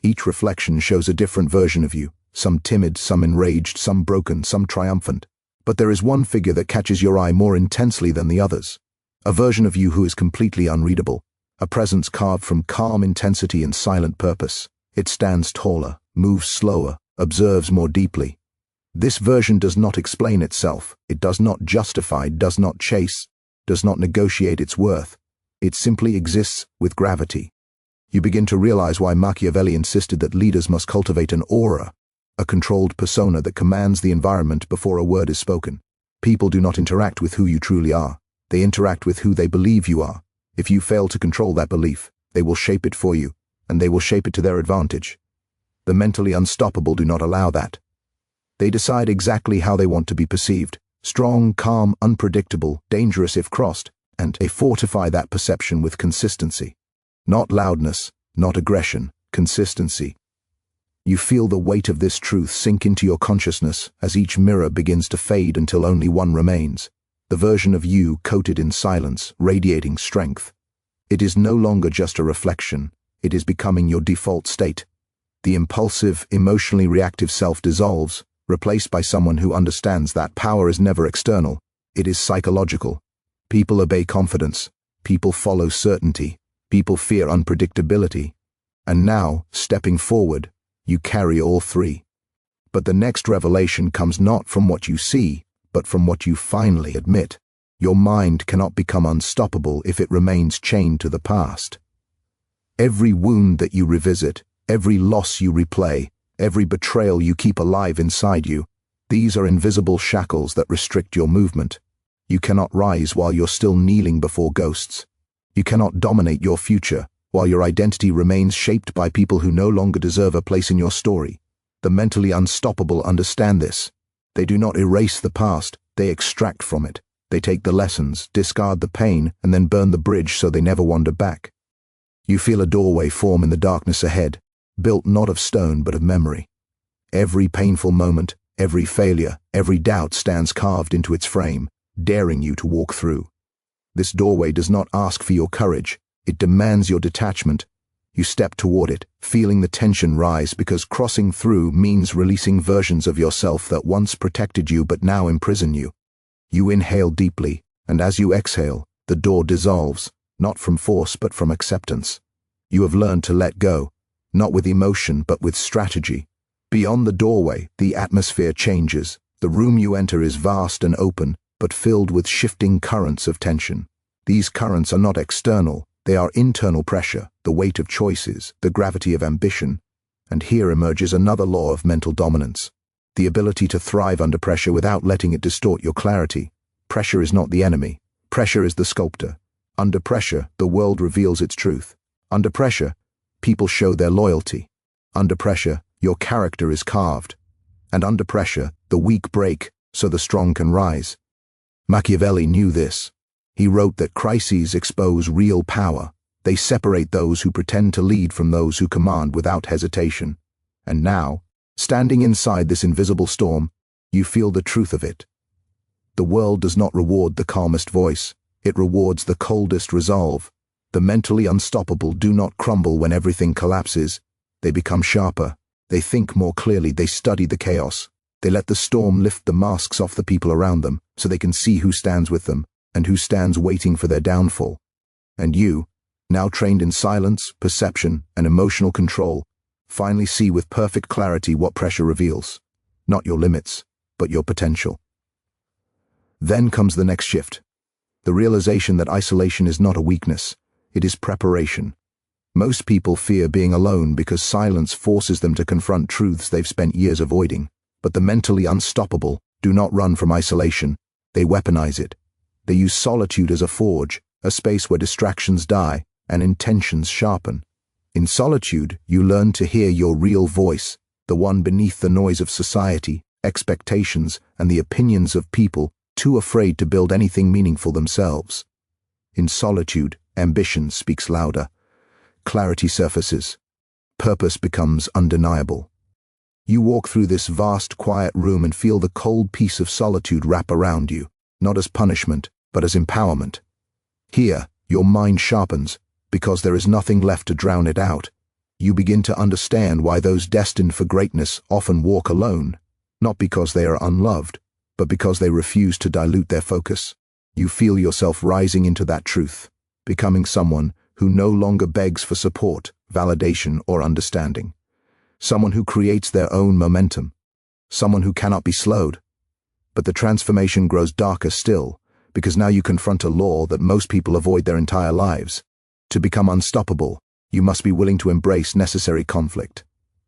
Each reflection shows a different version of you, some timid, some enraged, some broken, some triumphant. But there is one figure that catches your eye more intensely than the others. A version of you who is completely unreadable, a presence carved from calm intensity and silent purpose. It stands taller, moves slower, observes more deeply. This version does not explain itself, it does not justify, does not chase, does not negotiate its worth. It simply exists with gravity. You begin to realize why Machiavelli insisted that leaders must cultivate an aura, a controlled persona that commands the environment before a word is spoken. People do not interact with who you truly are. They interact with who they believe you are. If you fail to control that belief, they will shape it for you, and they will shape it to their advantage. The mentally unstoppable do not allow that. They decide exactly how they want to be perceived. Strong, calm, unpredictable, dangerous if crossed, and they fortify that perception with consistency. Not loudness, not aggression, consistency. You feel the weight of this truth sink into your consciousness as each mirror begins to fade until only one remains. the version of you coated in silence, radiating strength. It is no longer just a reflection, it is becoming your default state. The impulsive, emotionally reactive self dissolves, replaced by someone who understands that power is never external, it is psychological. People obey confidence, people follow certainty, people fear unpredictability. And now, stepping forward, you carry all three. But the next revelation comes not from what you see, but from what you finally admit. Your mind cannot become unstoppable if it remains chained to the past. Every wound that you revisit, every loss you replay, every betrayal you keep alive inside you, these are invisible shackles that restrict your movement. You cannot rise while you're still kneeling before ghosts. You cannot dominate your future while your identity remains shaped by people who no longer deserve a place in your story. The mentally unstoppable understand this. They do not erase the past, they extract from it. They take the lessons, discard the pain, and then burn the bridge so they never wander back. You feel a doorway form in the darkness ahead, built not of stone but of memory. Every painful moment, every failure, every doubt stands carved into its frame, daring you to walk through. This doorway does not ask for your courage, it demands your detachment. You step toward it, feeling the tension rise because crossing through means releasing versions of yourself that once protected you but now imprison you. You inhale deeply, and as you exhale, the door dissolves, not from force but from acceptance. You have learned to let go, not with emotion but with strategy. Beyond the doorway, the atmosphere changes. The room you enter is vast and open, but filled with shifting currents of tension. These currents are not external, they are internal pressure, the weight of choices, the gravity of ambition. And here emerges another law of mental dominance. The ability to thrive under pressure without letting it distort your clarity. Pressure is not the enemy. Pressure is the sculptor. Under pressure, the world reveals its truth. Under pressure, people show their loyalty. Under pressure, your character is carved. And under pressure, the weak break, so the strong can rise. Machiavelli knew this. He wrote that crises expose real power. They separate those who pretend to lead from those who command without hesitation. And now, standing inside this invisible storm, you feel the truth of it. The world does not reward the calmest voice. It rewards the coldest resolve. The mentally unstoppable do not crumble when everything collapses. They become sharper. They think more clearly. They study the chaos. They let the storm lift the masks off the people around them so they can see who stands with them and who stands waiting for their downfall. And you, now trained in silence, perception, and emotional control, finally see with perfect clarity what pressure reveals. Not your limits, but your potential. Then comes the next shift. The realization that isolation is not a weakness. It is preparation. Most people fear being alone because silence forces them to confront truths they've spent years avoiding. But the mentally unstoppable do not run from isolation. They weaponize it. They use solitude as a forge, a space where distractions die and intentions sharpen. In solitude, you learn to hear your real voice, the one beneath the noise of society, expectations, and the opinions of people too afraid to build anything meaningful themselves. In solitude, ambition speaks louder. Clarity surfaces. Purpose becomes undeniable. You walk through this vast, quiet room and feel the cold peace of solitude wrap around you, not as punishment, but as empowerment. Here, your mind sharpens, because there is nothing left to drown it out. You begin to understand why those destined for greatness often walk alone, not because they are unloved, but because they refuse to dilute their focus. You feel yourself rising into that truth, becoming someone who no longer begs for support, validation, or understanding. Someone who creates their own momentum. Someone who cannot be slowed. But the transformation grows darker still, because now you confront a law that most people avoid their entire lives. To become unstoppable, you must be willing to embrace necessary conflict.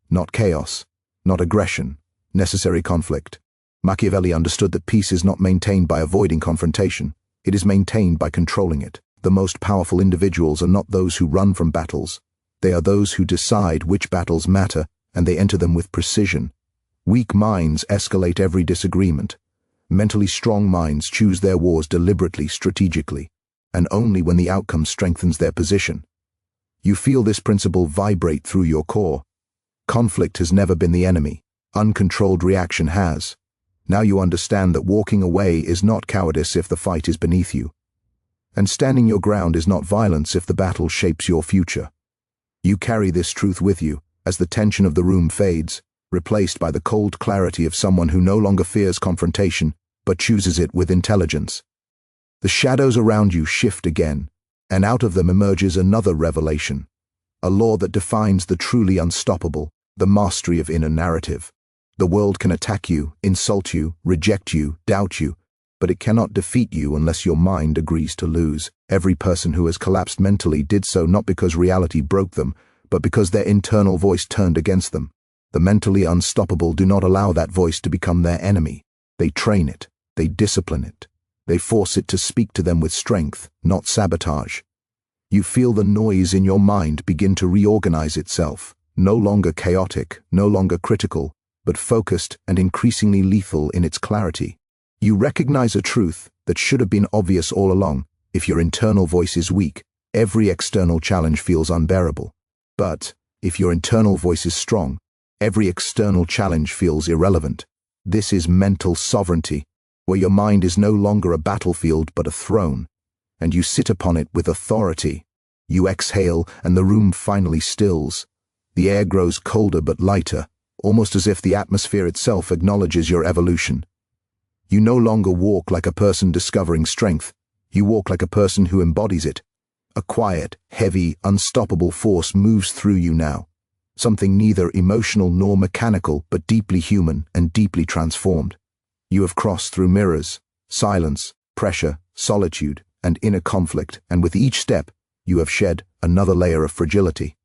Not chaos, not aggression, necessary conflict. Machiavelli understood that peace is not maintained by avoiding confrontation. It is maintained by controlling it. The most powerful individuals are not those who run from battles. They are those who decide which battles matter, and they enter them with precision. Weak minds escalate every disagreement. Mentally strong minds choose their wars deliberately, strategically, and only when the outcome strengthens their position. You feel this principle vibrate through your core. Conflict has never been the enemy. Uncontrolled reaction has. Now you understand that walking away is not cowardice if the fight is beneath you. And standing your ground is not violence if the battle shapes your future. You carry this truth with you as the tension of the room fades, replaced by the cold clarity of someone who no longer fears confrontation, but chooses it with intelligence. The shadows around you shift again, and out of them emerges another revelation, a law that defines the truly unstoppable, the mastery of inner narrative. The world can attack you, insult you, reject you, doubt you, but it cannot defeat you unless your mind agrees to lose. Every person who has collapsed mentally did so not because reality broke them, but because their internal voice turned against them. The mentally unstoppable do not allow that voice to become their enemy. They train it, they discipline it, they force it to speak to them with strength, not sabotage. You feel the noise in your mind begin to reorganize itself, no longer chaotic, no longer critical, but focused and increasingly lethal in its clarity. You recognize a truth that should have been obvious all along. If your internal voice is weak, every external challenge feels unbearable. But if your internal voice is strong, every external challenge feels irrelevant. This is mental sovereignty, where your mind is no longer a battlefield but a throne, and you sit upon it with authority. You exhale, and the room finally stills. The air grows colder but lighter, almost as if the atmosphere itself acknowledges your evolution. You no longer walk like a person discovering strength. You walk like a person who embodies it. A quiet, heavy, unstoppable force moves through you now. Something neither emotional nor mechanical, but deeply human and deeply transformed. You have crossed through mirrors, silence, pressure, solitude, and inner conflict, and with each step, you have shed another layer of fragility.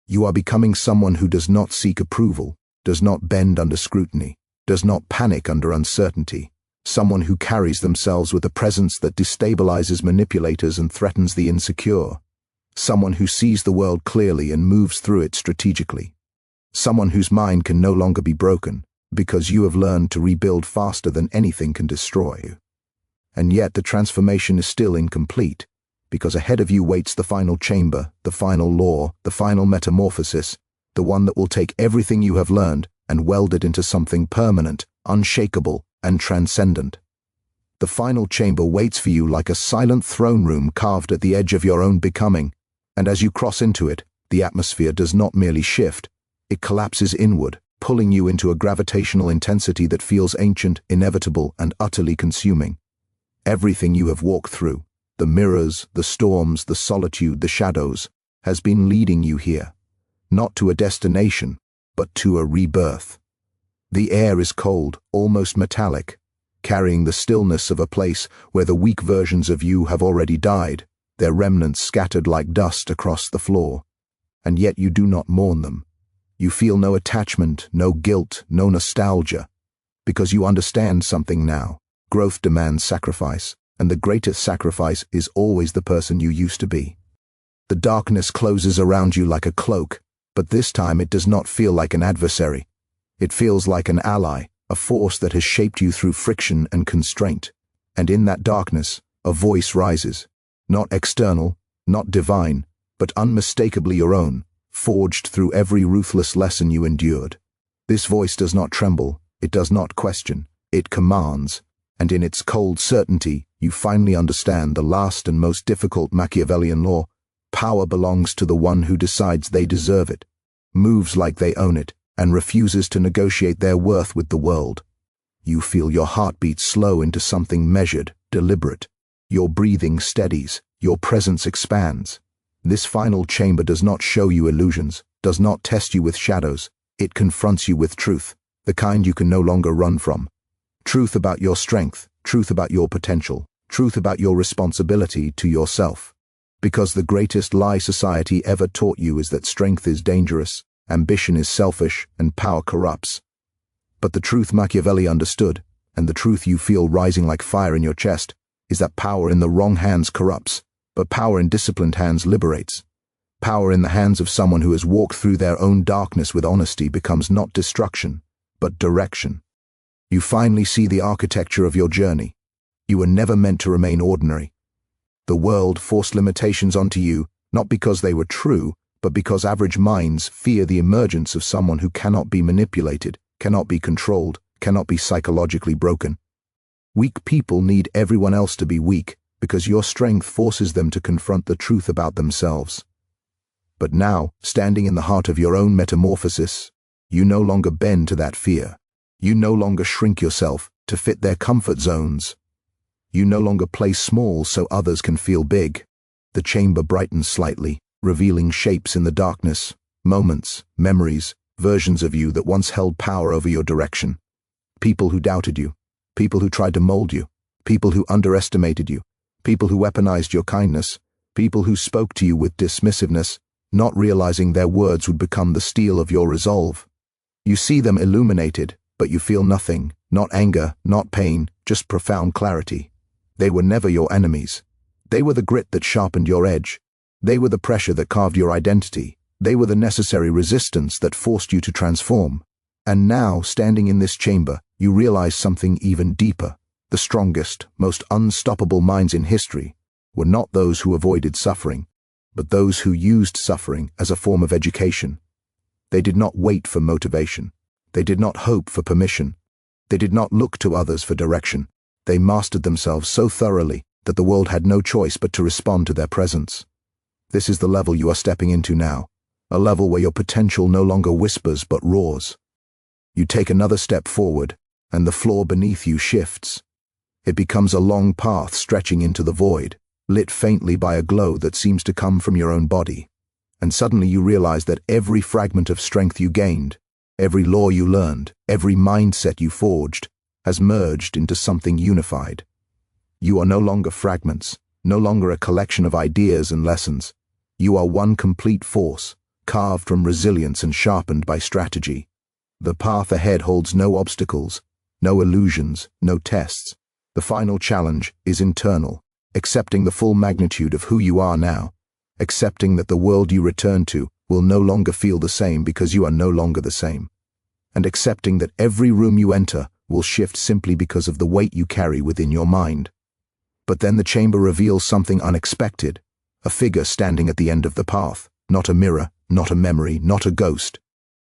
You are becoming someone who does not seek approval, does not bend under scrutiny, does not panic under uncertainty. Someone who carries themselves with a presence that destabilizes manipulators and threatens the insecure. Someone who sees the world clearly and moves through it strategically. Someone whose mind can no longer be broken, because you have learned to rebuild faster than anything can destroy you. And yet the transformation is still incomplete, because ahead of you waits the final chamber, the final law, the final metamorphosis, the one that will take everything you have learned and weld it into something permanent, unshakable, and transcendent. The final chamber waits for you like a silent throne room carved at the edge of your own becoming, and as you cross into it, the atmosphere does not merely shift, it collapses inward, pulling you into a gravitational intensity that feels ancient, inevitable, and utterly consuming. Everything you have walked through, the mirrors, the storms, the solitude, the shadows, has been leading you here, not to a destination, but to a rebirth. The air is cold, almost metallic, carrying the stillness of a place where the weak versions of you have already died, their remnants scattered like dust across the floor. And yet you do not mourn them. You feel no attachment, no guilt, no nostalgia, because you understand something now. Growth demands sacrifice, and the greatest sacrifice is always the person you used to be. The darkness closes around you like a cloak, but this time it does not feel like an adversary. It feels like an ally, a force that has shaped you through friction and constraint. And in that darkness, a voice rises, not external, not divine, but unmistakably your own, forged through every ruthless lesson you endured. This voice does not tremble, it does not question, it commands, and in its cold certainty, you finally understand the last and most difficult Machiavellian law: power belongs to the one who decides they deserve it, moves like they own it, and refuses to negotiate their worth with the world. You feel your heartbeat slow into something measured, deliberate. Your breathing steadies, your presence expands. This final chamber does not show you illusions, does not test you with shadows. It confronts you with truth, the kind you can no longer run from. Truth about your strength, truth about your potential, truth about your responsibility to yourself. Because the greatest lie society ever taught you is that strength is dangerous, ambition is selfish, and power corrupts. But the truth Machiavelli understood, and the truth you feel rising like fire in your chest, is that power in the wrong hands corrupts, but power in disciplined hands liberates. Power in the hands of someone who has walked through their own darkness with honesty becomes not destruction, but direction. You finally see the architecture of your journey. You were never meant to remain ordinary. The world forced limitations onto you, not because they were true, but because average minds fear the emergence of someone who cannot be manipulated, cannot be controlled, cannot be psychologically broken. Weak people need everyone else to be weak because your strength forces them to confront the truth about themselves. But now, standing in the heart of your own metamorphosis, you no longer bend to that fear. You no longer shrink yourself to fit their comfort zones. You no longer play small so others can feel big. The chamber brightens slightly, revealing shapes in the darkness, moments, memories, versions of you that once held power over your direction. People who doubted you, people who tried to mold you, people who underestimated you, people who weaponized your kindness, people who spoke to you with dismissiveness, not realizing their words would become the steel of your resolve. You see them illuminated, but you feel nothing, not anger, not pain, just profound clarity. They were never your enemies. They were the grit that sharpened your edge. They were the pressure that carved your identity. They were the necessary resistance that forced you to transform. And now, standing in this chamber, you realize something even deeper. The strongest, most unstoppable minds in history were not those who avoided suffering, but those who used suffering as a form of education. They did not wait for motivation. They did not hope for permission. They did not look to others for direction. They mastered themselves so thoroughly that the world had no choice but to respond to their presence. This is the level you are stepping into now, a level where your potential no longer whispers but roars. You take another step forward, and the floor beneath you shifts. It becomes a long path stretching into the void, lit faintly by a glow that seems to come from your own body. And suddenly you realize that every fragment of strength you gained, every law you learned, every mindset you forged, has merged into something unified. You are no longer fragments, no longer a collection of ideas and lessons. You are one complete force, carved from resilience and sharpened by strategy. The path ahead holds no obstacles, no illusions, no tests. The final challenge is internal, accepting the full magnitude of who you are now, accepting that the world you return to will no longer feel the same because you are no longer the same, and accepting that every room you enter will shift simply because of the weight you carry within your mind. But then the chamber reveals something unexpected, a figure standing at the end of the path, not a mirror, not a memory, not a ghost.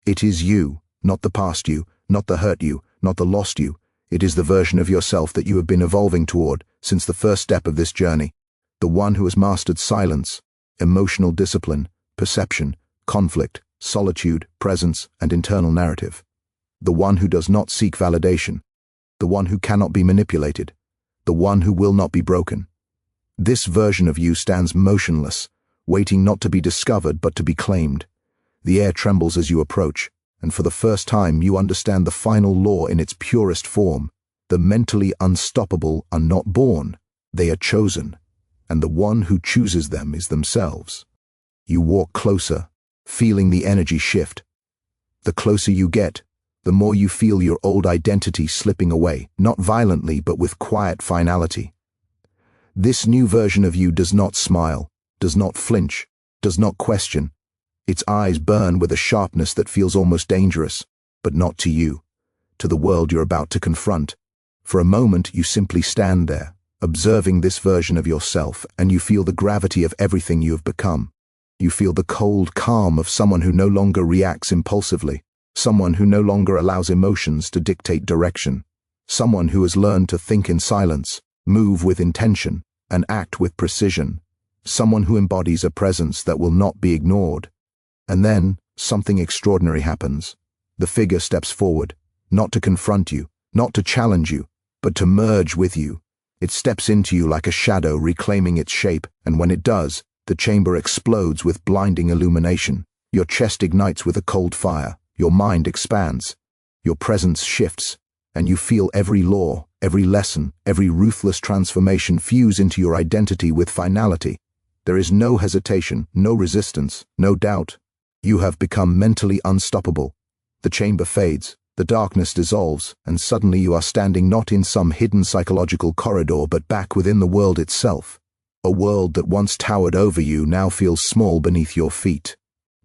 It is you, not the past you, not the hurt you, not the lost you. It is the version of yourself that you have been evolving toward since the first step of this journey, the one who has mastered silence, emotional discipline, perception, conflict, solitude, presence, and internal narrative. The one who does not seek validation, the one who cannot be manipulated, the one who will not be broken. This version of you stands motionless, waiting not to be discovered but to be claimed. The air trembles as you approach, and for the first time you understand the final law in its purest form. The mentally unstoppable are not born, they are chosen, and the one who chooses them is themselves. You walk closer, feeling the energy shift. The closer you get, the more you feel your old identity slipping away, not violently but with quiet finality. This new version of you does not smile, does not flinch, does not question. Its eyes burn with a sharpness that feels almost dangerous, but not to you, to the world you're about to confront. For a moment you simply stand there, observing this version of yourself, and you feel the gravity of everything you have become. You feel the cold calm of someone who no longer reacts impulsively, someone who no longer allows emotions to dictate direction, someone who has learned to think in silence, move with intention, and act with precision, someone who embodies a presence that will not be ignored. And then, something extraordinary happens. The figure steps forward, not to confront you, not to challenge you, but to merge with you. It steps into you like a shadow reclaiming its shape, and when it does, the chamber explodes with blinding illumination. Your chest ignites with a cold fire, your mind expands, your presence shifts, and you feel every law, every lesson, every ruthless transformation fuse into your identity with finality. There is no hesitation, no resistance, no doubt. You have become mentally unstoppable. The chamber fades, the darkness dissolves, and suddenly you are standing not in some hidden psychological corridor but back within the world itself. A world that once towered over you now feels small beneath your feet.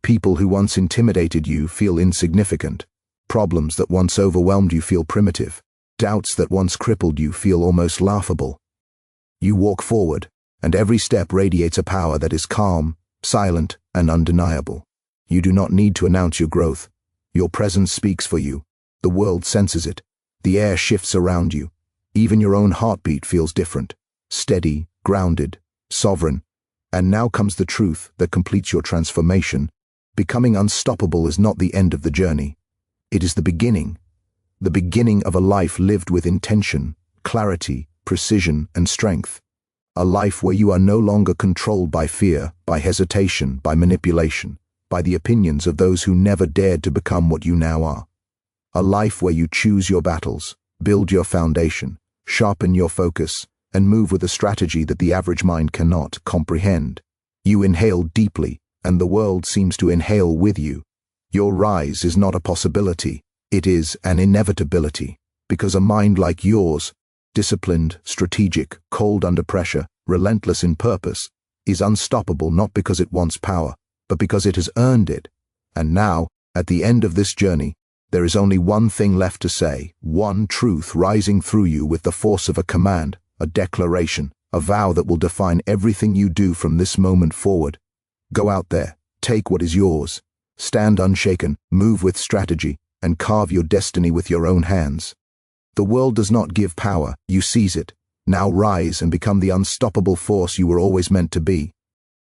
People who once intimidated you feel insignificant. Problems that once overwhelmed you feel primitive. Doubts that once crippled you feel almost laughable. You walk forward, and every step radiates a power that is calm, silent, and undeniable. You do not need to announce your growth. Your presence speaks for you. The world senses it. The air shifts around you. Even your own heartbeat feels different. Steady, grounded, sovereign. And now comes the truth that completes your transformation. Becoming unstoppable is not the end of the journey. It is the beginning of a life lived with intention, clarity, precision, and strength. A life where you are no longer controlled by fear, by hesitation, by manipulation, by the opinions of those who never dared to become what you now are. A life where you choose your battles, build your foundation, sharpen your focus, and move with a strategy that the average mind cannot comprehend. You inhale deeply, and the world seems to inhale with you. Your rise is not a possibility, it is an inevitability, because a mind like yours, disciplined, strategic, cold under pressure, relentless in purpose, is unstoppable not because it wants power, but because it has earned it. And now, at the end of this journey, there is only one thing left to say, one truth rising through you with the force of a command, a declaration, a vow that will define everything you do from this moment forward. Go out there, take what is yours, stand unshaken, move with strategy, and carve your destiny with your own hands. The world does not give power, you seize it. Now rise and become the unstoppable force you were always meant to be.